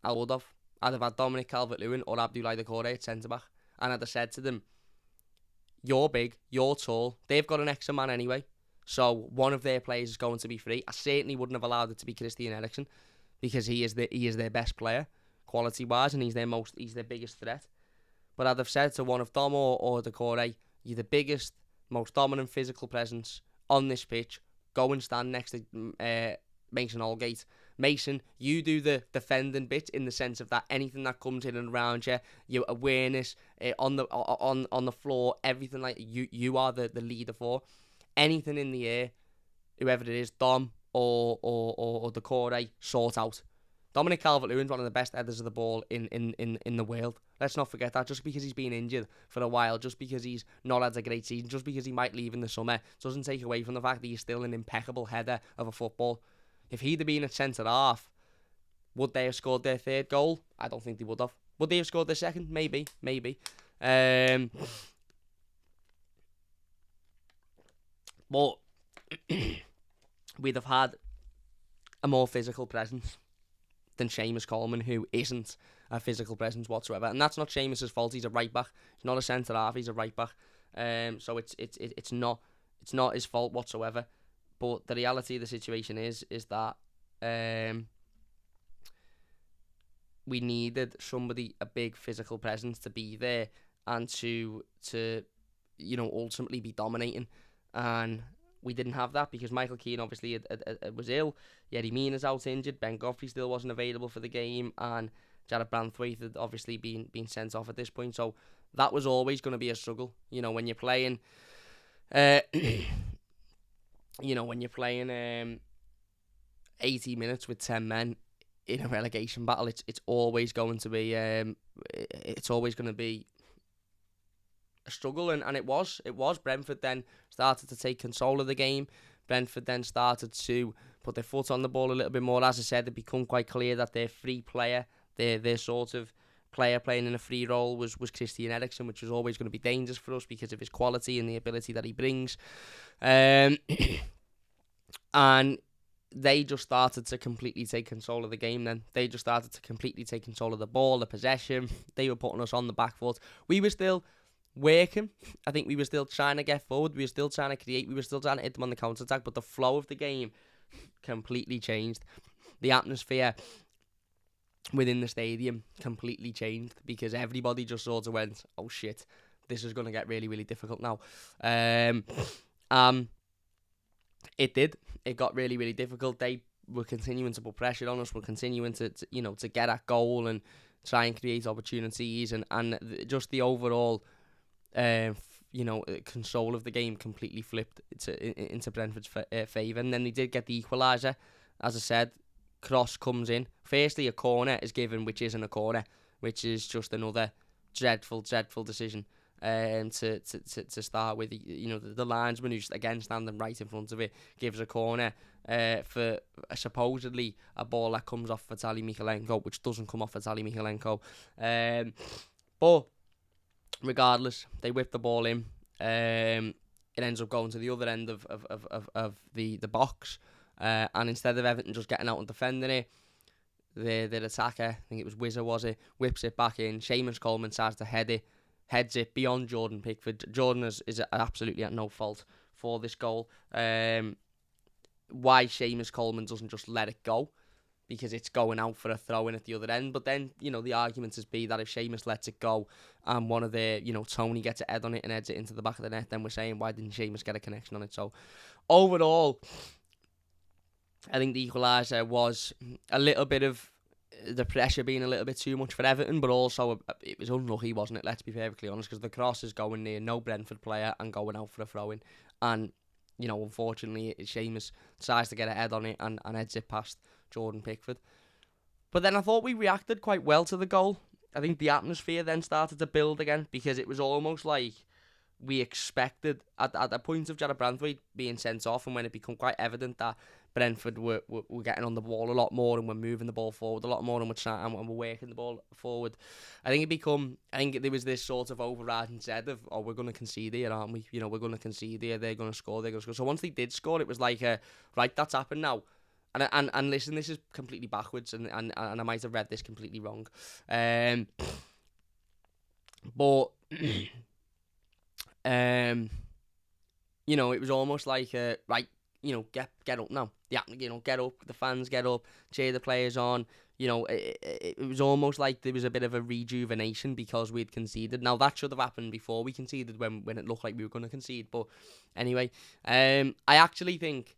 I would have. I'd have had Dominic Calvert-Lewin or Abdoulaye Doucouré at centre-back. And I'd have said to them, you're big, you're tall, they've got an extra man anyway, so one of their players is going to be free. I certainly wouldn't have allowed it to be Christian Eriksen, because he is their best player, quality-wise, and he's their biggest threat. But I'd have said to one of Dom or Decore, you're the biggest, most dominant physical presence on this pitch. Go and stand next to Mason Holgate. Mason, you do the defending bit in the sense of that anything that comes in and around you, your awareness on the floor, everything like you are the leader for. Anything in the air, whoever it is, Dom or Decore, sort out. Dominic Calvert-Lewin's one of the best headers of the ball in the world. Let's not forget that. Just because he's been injured for a while, just because he's not had a great season, just because he might leave in the summer, doesn't take away from the fact that he's still an impeccable header of a football. If he'd have been at centre-half, would they have scored their third goal? I don't think they would have. Would they have scored their second? Maybe. But we'd have had a more physical presence than Seamus Coleman, who isn't a physical presence whatsoever. And that's not Seamus's fault. He's a right back. He's not a centre half. He's a right back. So it's not his fault whatsoever. But the reality of the situation is that we needed somebody, a big physical presence, to be there and to ultimately be dominating. And we didn't have that because Michael Keane obviously was ill. Yerry Mina's out injured. Ben Godfrey still wasn't available for the game, and Jared Branthwaite had obviously been sent off at this point. So that was always going to be a struggle. When you're playing, when you're playing 80 minutes with 10 men in a relegation battle, it's always going to be a struggle, and it was. Brentford then started to take control of the game. Brentford then started to put their foot on the ball a little bit more. As I said, it became quite clear that their free player, their sort of player playing in a free role was Christian Eriksen, which was always going to be dangerous for us because of his quality and the ability that he brings. And they just started to completely take control of the game then. They just started to completely take control of the ball, the possession. They were putting us on the back foot. We were still working. I think we were still trying to get forward. We were still trying to create. We were still trying to hit them on the counter-attack. But the flow of the game completely changed. The atmosphere within the stadium completely changed because everybody just sort of went, oh shit, this is going to get really, really difficult now. It did. It got really, really difficult. They were continuing to put pressure on us. We're continuing to get at goal and try and create opportunities, and just the overall control of the game completely flipped into Brentford's favour. And then they did get the equaliser. As I said, cross comes in. Firstly, a corner is given, which isn't a corner, which is just another dreadful decision. To start with, the linesman who's again standing right in front of it gives a corner for supposedly a ball that comes off Vitaly Mykolenko, which doesn't come off Vitaly Mykolenko. But regardless, they whip the ball in. It ends up going to the other end of the box, and instead of Everton just getting out and defending it, their attacker, I think it was Wizza, whips it back in. Seamus Coleman tries to heads it beyond Jordan Pickford. Jordan is absolutely at no fault for this goal. Why Seamus Coleman doesn't just let it go, because it's going out for a throw-in at the other end. But then, the argument is that if Seamus lets it go and one of their, Tony gets a head on it and heads it into the back of the net, then we're saying, why didn't Seamus get a connection on it? So, overall, I think the equaliser was a little bit of the pressure being a little bit too much for Everton, but also it was unlucky, wasn't it? Let's be perfectly honest, because the cross is going near no Brentford player and going out for a throw-in. And, unfortunately, Seamus decides to get a head on it and heads it past Jordan Pickford. But then I thought we reacted quite well to the goal. I think the atmosphere then started to build again, because it was almost like we expected, at the point of Jared Branthwaite being sent off, and when it became quite evident that Brentford were getting on the ball a lot more and were moving the ball forward a lot more and we're working the ball forward. I think there was this sort of overriding set of, oh, we're going to concede here, aren't we? We're going to concede here, they're going to score. So once they did score, it was like, right, that's happened now. And listen, this is completely backwards, and I might have read this completely wrong. But it was almost like, right, get up now. get up, the fans get up, cheer the players on. It was almost like there was a bit of a rejuvenation because we'd conceded. Now, that should have happened before we conceded when it looked like we were going to concede. But anyway, I actually think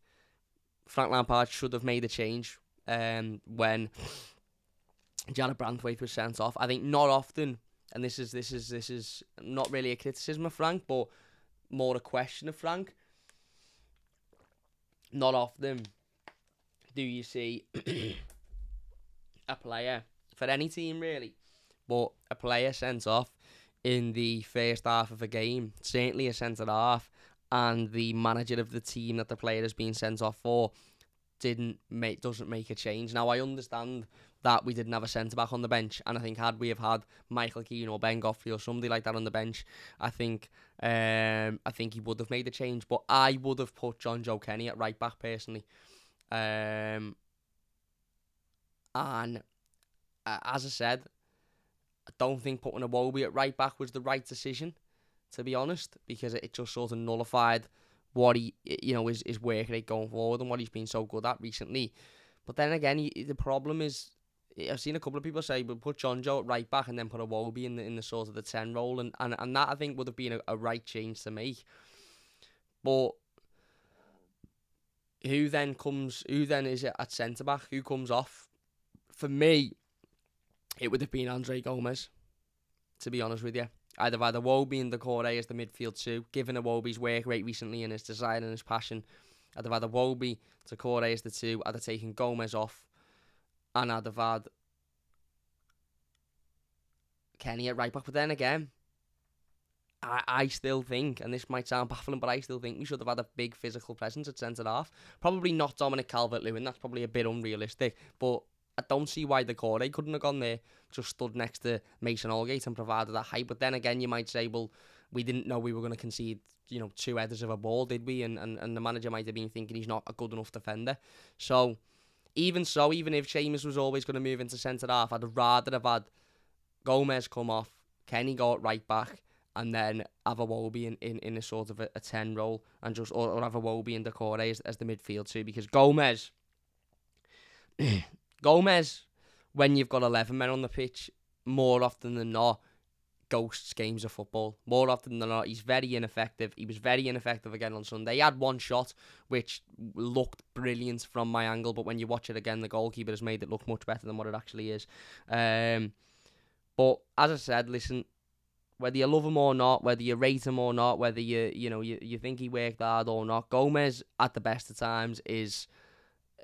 Frank Lampard should have made a change when Jared Brantwaite was sent off. I think not often, and this is not really a criticism of Frank, but more a question of Frank. Not often do you see a player, for any team really, but a player sent off in the first half of a game, certainly a centre-half, and the manager of the team that the player has been sent off for doesn't make a change. Now, I understand that we didn't have a centre-back on the bench, and I think had we have had Michael Keane or Ben Godfrey or somebody like that on the bench, I think he would have made a change, but I would have put John Joe Kenny at right back personally. And as I said, I don't think putting Iwobi at right back was the right decision, to be honest, because it just sort of nullified what his work rate going forward and what he's been so good at recently. But then again, the problem is, I've seen a couple of people say, we'll put John Joe at right back and then put Iwobi in the sort of the 10 role, and that I think would have been a right change to make. But who then is it at centre back? Who comes off? For me, it would have been Andre Gomez, to be honest with you. I'd have had Iwobi and Doucouré as the midfield two, given Iwobi's work rate recently and his desire and his passion. I'd have had Iwobi, Doucouré as the two. I'd have taken Gomez off, and I'd have had Kenny at right back. But then again, I still think, and this might sound baffling, but I still think we should have had a big physical presence at centre-half. Probably not Dominic Calvert-Lewin, that's probably a bit unrealistic, but I don't see why Doucouré couldn't have gone there, just stood next to Mason Holgate and provided that height. But then again, you might say, well, we didn't know we were going to concede, 2 headers of a ball, did we? And the manager might have been thinking he's not a good enough defender. So, even if Seamus was always going to move into centre-half, I'd rather have had Gomez come off, Kenny go at right back, and then have Iwobi in a sort of a 10 role, and just or have Iwobi and Doucouré as the midfield too, because Gomez, when you've got 11 men on the pitch, more often than not, ghosts games of football. More often than not, he's very ineffective. He was very ineffective again on Sunday. He had one shot, which looked brilliant from my angle, but when you watch it again, the goalkeeper has made it look much better than what it actually is. But as I said, listen, whether you love him or not, whether you rate him or not, whether you think he worked hard or not, Gomez at the best of times is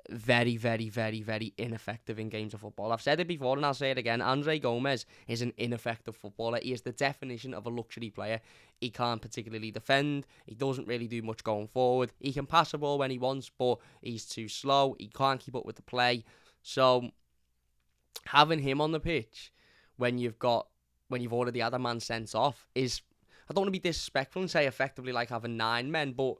very, very, very, very ineffective in games of football. I've said it before and I'll say it again. Andre Gomez is an ineffective footballer. He is the definition of a luxury player. He can't particularly defend. He doesn't really do much going forward. He can pass the ball when he wants, but he's too slow. He can't keep up with the play. So having him on the pitch when you've already had a man sent off is, I don't want to be disrespectful and say effectively like having 9 men, but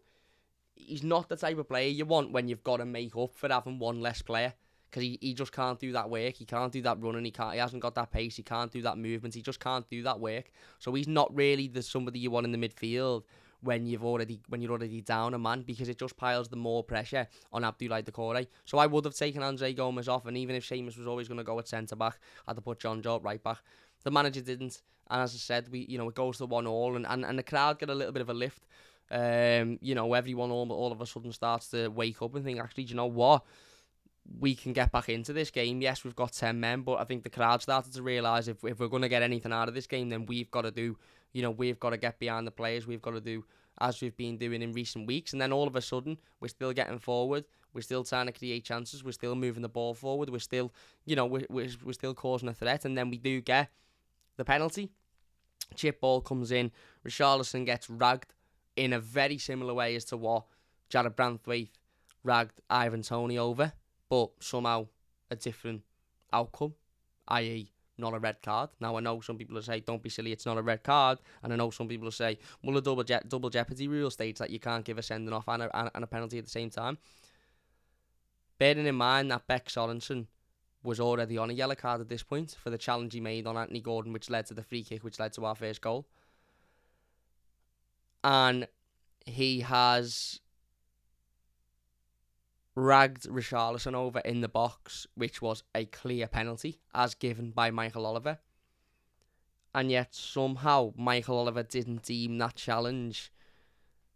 he's not the type of player you want when you've got to make up for having one less player, because he just can't do that work. He can't do that running. He hasn't got that pace. He can't do that movement. He just can't do that work. So he's not really somebody you want in the midfield when you're already down a man, because it just piles the more pressure on Abdoulaye Doucouré. So I would have taken Andre Gomez off, and even if Seamus was always going to go at centre back, I'd have put John Joe at right back. The manager didn't, and as I said, it goes to 1-1, and the crowd get a little bit of a lift. Everyone all of a sudden starts to wake up and think, actually, do you know what? We can get back into this game. Yes, we've got 10 men, but I think the crowd started to realise if we're going to get anything out of this game, then we've got to get behind the players. We've got to do as we've been doing in recent weeks. And then all of a sudden, we're still getting forward. We're still trying to create chances. We're still moving the ball forward. We're still, we're still causing a threat. And then we do get the penalty. Chip ball comes in. Richarlison gets ragged in a very similar way as to what Jared Brantwaite ragged Ivan Toney over, but somehow a different outcome, i.e. not a red card. Now, I know some people will say, don't be silly, it's not a red card, and I know some people will say, well, the double jeopardy rule states that you can't give a sending off and a penalty at the same time. Bearing in mind that Beck Sorensen was already on a yellow card at this point for the challenge he made on Anthony Gordon, which led to the free kick, which led to our first goal. And he has ragged Richarlison over in the box, which was a clear penalty, as given by Michael Oliver. And yet, somehow, Michael Oliver didn't deem that challenge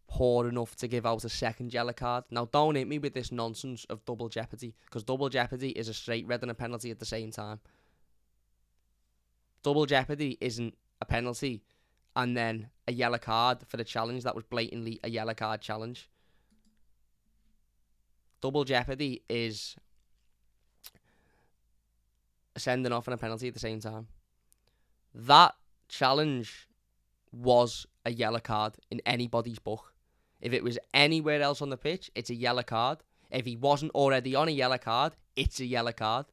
poor enough to give out a second yellow card. Now, don't hit me with this nonsense of double jeopardy, because double jeopardy is a straight red and a penalty at the same time. Double jeopardy isn't a penalty and then a yellow card for the challenge that was blatantly a yellow card challenge. Double jeopardy is a sending off and a penalty at the same time. That challenge was a yellow card in anybody's book. If it was anywhere else on the pitch, it's a yellow card. If he wasn't already on a yellow card, it's a yellow card.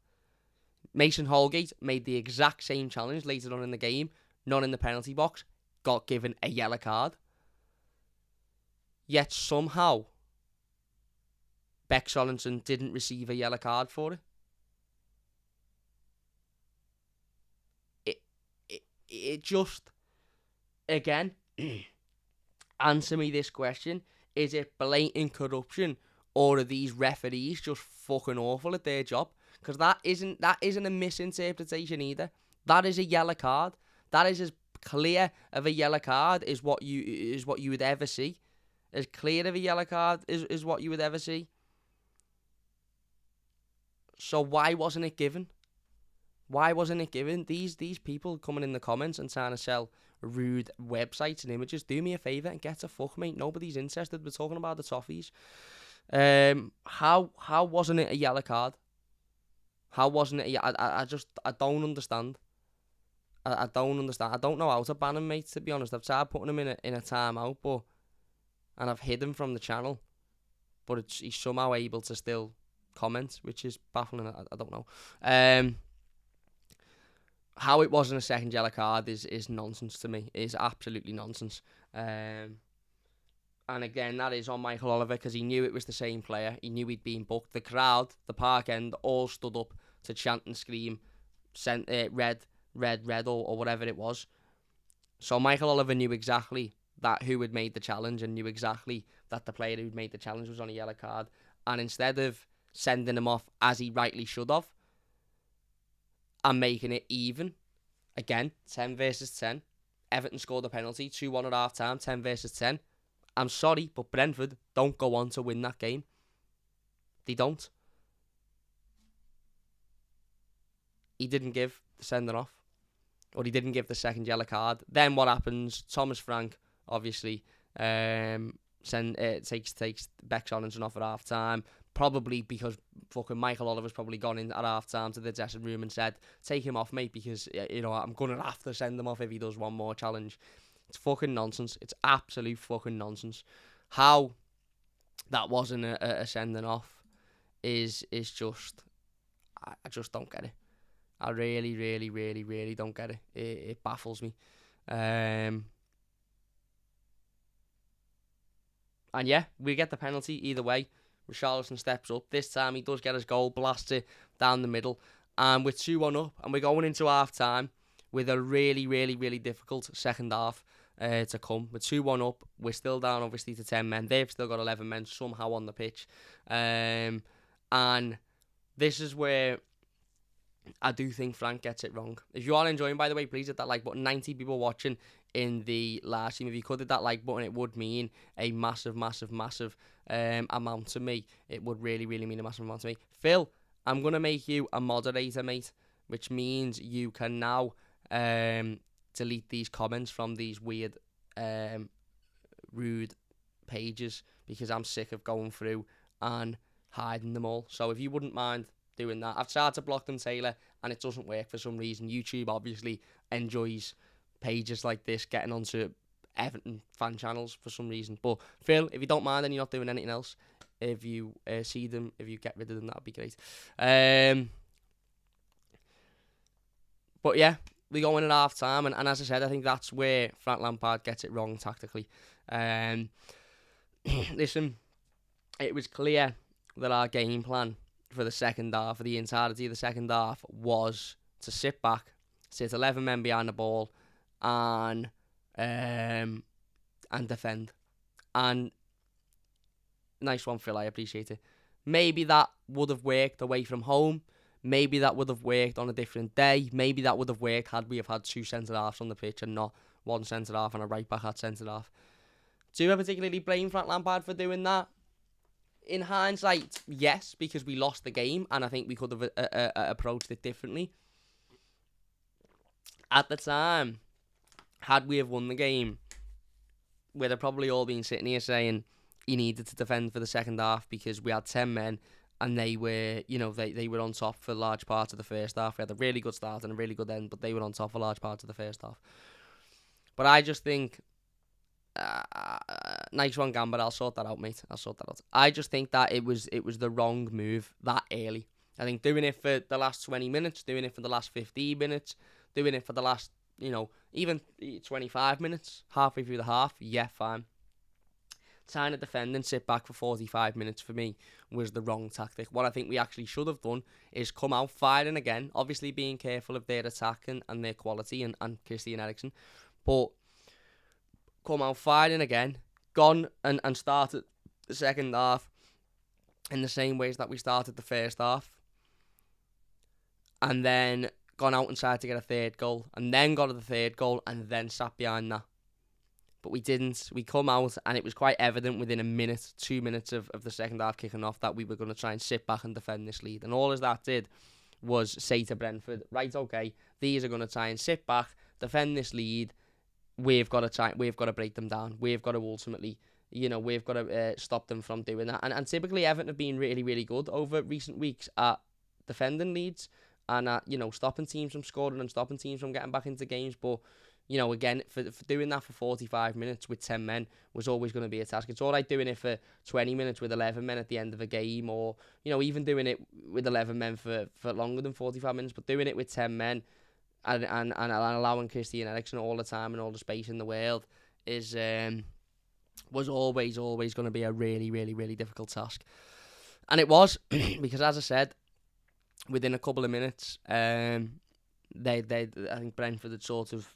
Mason Holgate made the exact same challenge later on in the game, not in the penalty box, got given a yellow card. Yet somehow, Beck Sorensen didn't receive a yellow card for it. It just, again, answer me this question. Is it blatant corruption, or are these referees just fucking awful at their job? Because that isn't a misinterpretation either. That is a yellow card. That is as clear of a yellow card as what you would ever see. As clear of a yellow card is what you would ever see. So why wasn't it given? Why wasn't it given? These people coming in the comments and trying to sell rude websites and images, do me a favour and get a fuck, mate. Nobody's interested. We're talking about the toffees. How wasn't it a yellow card? How wasn't it? I don't understand. I don't understand. I don't know how to ban him, mate, to be honest. I've tried putting him in a timeout, and I've hid him from the channel, but he's somehow able to still comment, which is baffling. I don't know. How it wasn't a second yellow card is nonsense to me. It is absolutely nonsense. And again, that is on Michael Oliver, because he knew it was the same player. He knew he'd been booked. The crowd, the park end, all stood up to chant and scream, red, or whatever it was. So Michael Oliver knew exactly that who had made the challenge, and knew exactly that the player who'd made the challenge was on a yellow card. And instead of sending him off as he rightly should have, and making it even, again, 10 versus 10. Everton scored a penalty, 2-1 at half time, 10 versus 10. I'm sorry, but Brentford don't go on to win that game. They don't. He didn't give the sending off, or he didn't give the second yellow card. Then what happens? Thomas Frank, obviously, takes Beck Sorensen off at half time. Probably because fucking Michael Oliver's probably gone in at half time to the dressing room and said, take him off, mate, because, I'm going to have to send him off if he does one more challenge. It's fucking nonsense. It's absolute fucking nonsense. How that wasn't a sending off is just, I just don't get it. I really, really, really, really don't get it. It baffles me. And yeah, we get the penalty either way. Richarlison steps up. This time he does get his goal, blasts it down the middle. And we're 2-1 up, and we're going into half-time with a really, really, really difficult second half to come. We're 2-1 up. We're still down, obviously, to 10 men. They've still got 11 men somehow on the pitch. And this is where I do think Frank gets it wrong. If you are enjoying, by the way, please hit that like button. 90 people watching in the last stream. If you could hit that like button, it would mean a massive, massive, massive amount to me. It would really, really mean a massive amount to me. Phil, I'm going to make you a moderator, mate, which means you can now delete these comments from these weird, rude pages, because I'm sick of going through and hiding them all. So if you wouldn't mind doing that. I've tried to block them, Taylor, and it doesn't work for some reason. YouTube obviously enjoys pages like this getting onto Everton fan channels for some reason. But Phil, if you don't mind and you're not doing anything else, if you see them, if you get rid of them, that would be great. But yeah, we go in at half time, and as I said, I think that's where Frank Lampard gets it wrong tactically. Listen, it was clear that our game plan for the second half, for the entirety of the second half, was to sit back, sit 11 men behind the ball, and defend. And nice one, Phil, I appreciate it. Maybe that would have worked away from home. Maybe that would have worked on a different day. Maybe that would have worked had we have had two centre-halves on the pitch and not one centre-half and a right-back at centre-half. Do I particularly blame Frank Lampard for doing that? In hindsight, yes, because we lost the game and I think we could have approached it differently. At the time, had we have won the game, we'd have probably all been sitting here saying he needed to defend for the second half because we had 10 men and they were, they were on top for large parts of the first half. We had a really good start and a really good end, but they were on top for large parts of the first half. But I just think, nice one, Gambit. I'll sort that out, mate. I'll sort that out. I just think that it was the wrong move that early. I think doing it for the last 20 minutes, doing it for the last 15 minutes, doing it for the last, even 25 minutes, halfway through the half, yeah, fine. Trying to defend and sit back for 45 minutes for me was the wrong tactic. What I think we actually should have done is come out firing again, obviously being careful of their attack and their quality and Christian Eriksen, but come out firing again, gone and started the second half in the same ways that we started the first half, and then gone out and tried to get a third goal, and then got to the third goal, and then sat behind that. But we didn't. We come out, and it was quite evident within a minute, 2 minutes of the second half kicking off that we were going to try and sit back and defend this lead. And all as that did was say to Brentford, right, okay, these are going to try and sit back, defend this lead. We've got to break them down. We've got to ultimately, we've got to stop them from doing that. And typically Everton have been really, really good over recent weeks at defending leads and at, stopping teams from scoring and stopping teams from getting back into games. But again, for doing that for 45 minutes with 10 men was always going to be a task. It's all right doing it for 20 minutes with 11 men at the end of a game, or, even doing it with 11 men for longer than 45 minutes, but doing it with 10 men and allowing Christian Eriksen all the time and all the space in the world was always going to be a really, really, really difficult task. And it was, because as I said, within a couple of minutes, I think Brentford had sort of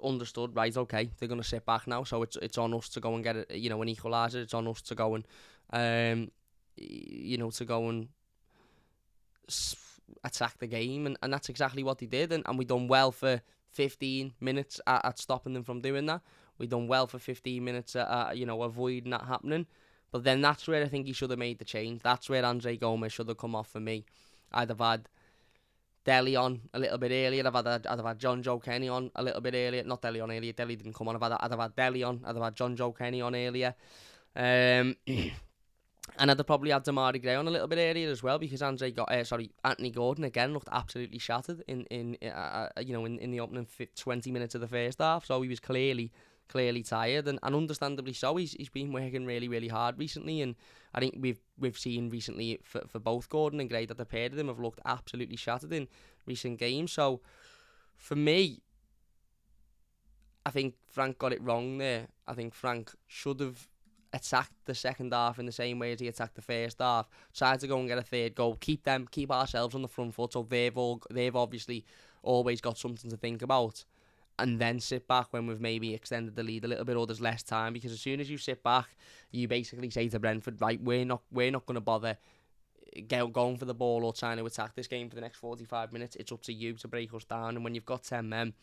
understood, right, okay, they're going to sit back now, so it's on us to go and get an equaliser. It's on us to go and attack the game, and that's exactly what they did, and we done well for 15 minutes at stopping them from doing that. We done well for 15 minutes at avoiding that happening. But then that's where I think he should have made the change. That's where Andre Gomez should have come off for me. I'd have had Dele on a little bit earlier. I'd have had John Joe Kenny on a little bit earlier. Not Dele on earlier. Dele didn't come on. I'd have had Dele on. I'd have had John Joe Kenny on earlier. And I'd have probably had Damari Gray on a little bit earlier as well, because Anthony Gordon again looked absolutely shattered in the opening 20 minutes of the first half. So he was clearly tired, and understandably so. He's been working really, really hard recently, and I think we've seen recently for both Gordon and Gray that the pair of them have looked absolutely shattered in recent games. So for me, I think Frank got it wrong there. I think Frank should have attacked the second half in the same way as he attacked the first half. Tried to go and get a third goal, keep ourselves on the front foot, so they've obviously always got something to think about, and then sit back when we've maybe extended the lead a little bit or there's less time. Because as soon as you sit back, you basically say to Brentford, right, we're not going to bother going for the ball or trying to attack this game for the next 45 minutes. It's up to you to break us down. And when you've got 10 men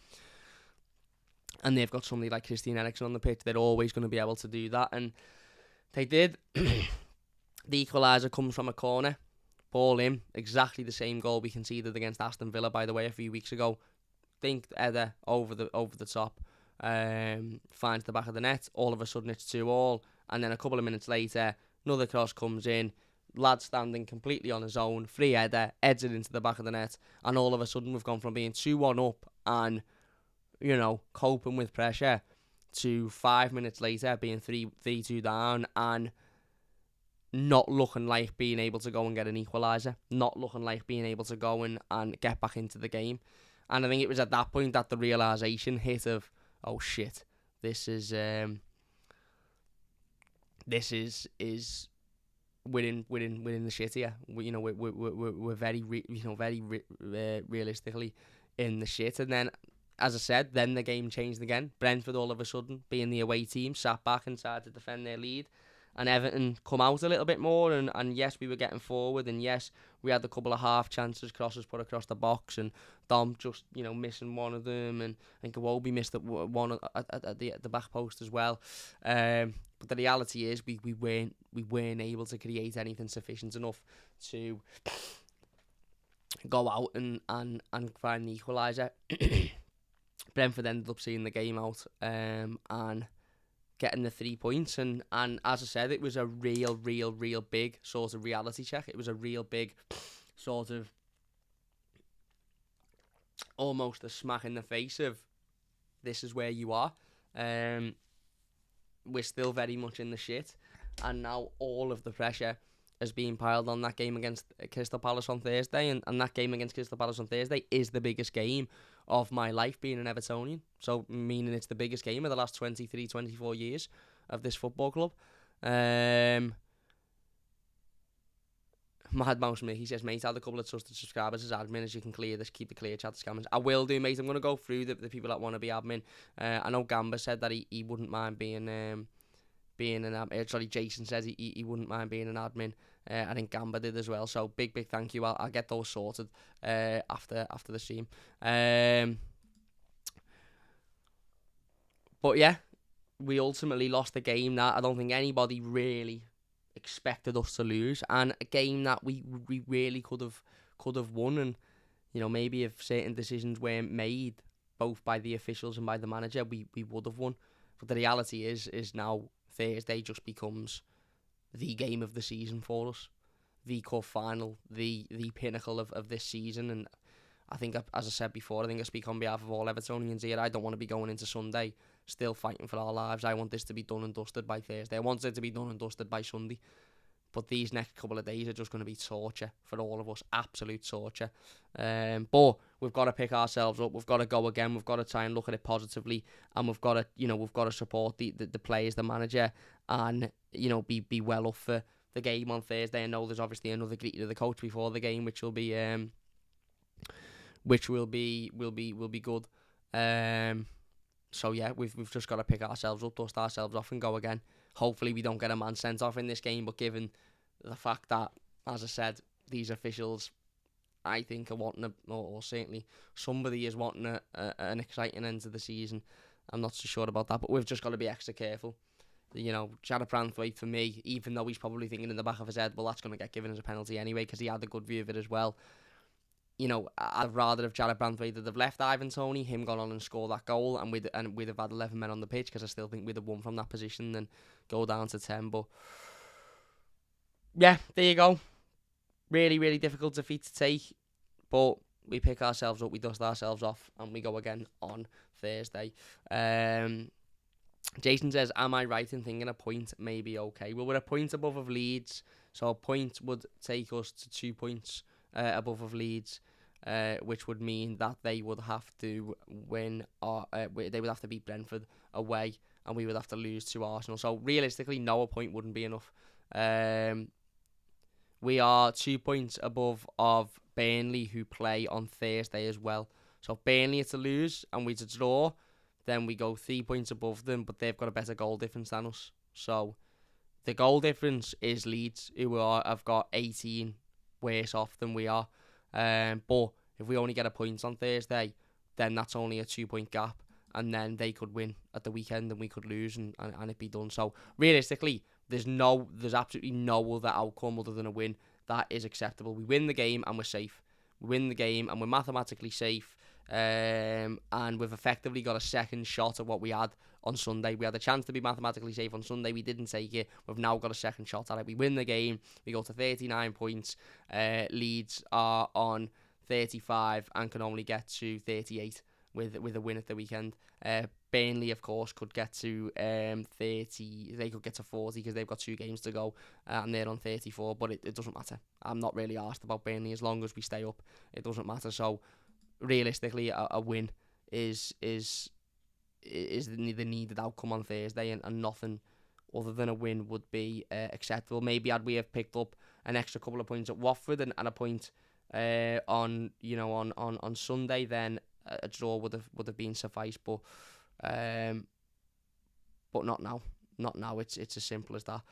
and they've got somebody like Christian Eriksen on the pitch, they're always going to be able to do that. And they did. The equaliser comes from a corner, ball in, exactly the same goal we conceded against Aston Villa, by the way, a few weeks ago. Think Eder over the top, finds the back of the net. All of a sudden it's 2-2, and then a couple of minutes later, another cross comes in. Lad standing completely on his own, free Eder, heads it into the back of the net, and all of a sudden we've gone from being 2-1 up and coping with pressure to 5 minutes later being 3-2 down and not looking like being able to go and get an equaliser, not looking like being able to go and get back into the game. And I think it was at that point that the realisation hit of, oh shit, this is we're in the shit here. We're very realistically in the shit. And then, as I said, the game changed again. Brentford all of a sudden, being the away team, sat back and tried to defend their lead. Everton come out a little bit more, and yes, we were getting forward, and yes, we had a couple of half chances, crosses put across the box, and Dom just, missing one of them, and Kawobi missed one at the back post as well. But the reality is we weren't able to create anything sufficient enough to go out and find the equaliser. Brentford ended up seeing the game out and getting the 3 points, and as I said, it was a real big sort of reality check. It was a real big sort of almost a smack in the face of, this is where you are. We're still very much in the shit, and now all of the pressure is being piled on that game against Crystal Palace on Thursday, and that game against Crystal Palace on Thursday is the biggest game of my life being an Evertonian, so meaning it's the biggest game of the last 23, 24 years of this football club. Mad Mouse Mickey says, mate, add a couple of trusted subscribers as admin as you can keep the clear chat to scammers. I will do, mate. I'm going to go through the people that want to be admin. I know Gamba said that he wouldn't mind being an admin. Sorry, Jason says he wouldn't mind being an admin. I think Gamba did as well. So big thank you. I'll get those sorted after the stream. But yeah, we ultimately lost the game that I don't think anybody really expected us to lose, and a game that we really could have won, and maybe if certain decisions weren't made both by the officials and by the manager, we would have won. But the reality is now Thursday just becomes the game of the season for us, the cup final, the pinnacle of this season. And I think, as I said before, I think I speak on behalf of all Evertonians here. I don't want to be going into Sunday still fighting for our lives. I want this to be done and dusted by Thursday. I want it to be done and dusted by Sunday. But these next couple of days are just going to be torture for all of us, absolute torture. But we've got to pick ourselves up. We've got to go again. We've got to try and look at it positively, and we've got to support the players, the manager, and be well up for the game on Thursday. I know there's obviously another greeting to the coach before the game, which will be good. So yeah, we've just got to pick ourselves up, dust ourselves off, and go again. Hopefully we don't get a man sent off in this game, but given the fact that, as I said, these officials, I think, are wanting or certainly somebody is wanting an exciting end to the season. I'm not so sure about that, but we've just got to be extra careful. Jared Branthwaite, for me, even though he's probably thinking in the back of his head, well, that's going to get given as a penalty anyway, because he had a good view of it as well. I'd rather have Jared Branthwaite have left Ivan Toney, him gone on and score that goal, and we'd have had 11 men on the pitch, because I still think we'd have won from that position than go down to 10. But yeah, there you go. Really difficult defeat to take, but we pick ourselves up, we dust ourselves off, and we go again on Thursday. Jason says, am I right in thinking a point may be okay? Well, we're a point above of Leeds, so a point would take us to 2 points above of Leeds, which would mean that they would have to win, or they would have to beat Brentford away, and we would have to lose to Arsenal. So realistically, no, a point wouldn't be enough. We are 2 points above of Burnley, who play on Thursday as well. So if Burnley are to lose and we to draw, then we go 3 points above them, but they've got a better goal difference than us. So the goal difference is Leeds, who have got 18 worse off than we are. But if we only get a point on Thursday, then that's only a 2 point gap, and then they could win at the weekend and we could lose, and it be done. So realistically, there's absolutely no other outcome other than a win that is acceptable. We win the game and we're safe. We win the game and we're mathematically safe. And we've effectively got a second shot at what we had on Sunday. We had a chance to be mathematically safe on Sunday. We didn't take it. We've now got a second shot at it. We win the game. We go to 39 points. Leeds are on 35 and can only get to 38 with a win at the weekend. Burnley, of course, could get to 30. They could get to 40 because they've got 2 games to go, and they're on 34. But it doesn't matter. I'm not really arsed about Burnley. As long as we stay up, it doesn't matter. So realistically, a win is the needed outcome on Thursday, and nothing other than a win would be acceptable. Maybe had we have picked up an extra couple of points at Watford and a point on Sunday, then a draw would have been suffice. But not now. not now. It's as simple as that.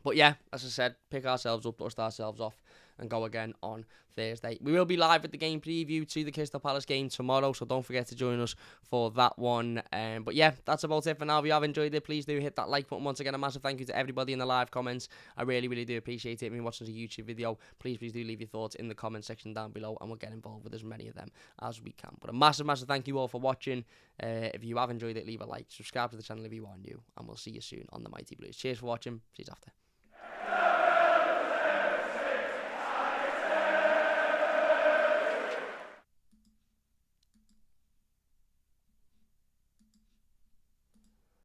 But yeah, as I said, pick ourselves up, dust ourselves off, and go again on Thursday. We will be live at the game preview to the Crystal Palace game tomorrow, so don't forget to join us for that one. But yeah, that's about it for now. If you have enjoyed it, please do hit that like button. Once again, a massive thank you to everybody in the live comments. I really, really do appreciate it. If you're watching the YouTube video, please do leave your thoughts in the comment section down below, and we'll get involved with as many of them as we can. But a massive, massive thank you all for watching. If you have enjoyed it, leave a like, subscribe to the channel if you are new, and we'll see you soon on the Mighty Blues. Cheers for watching. See you after.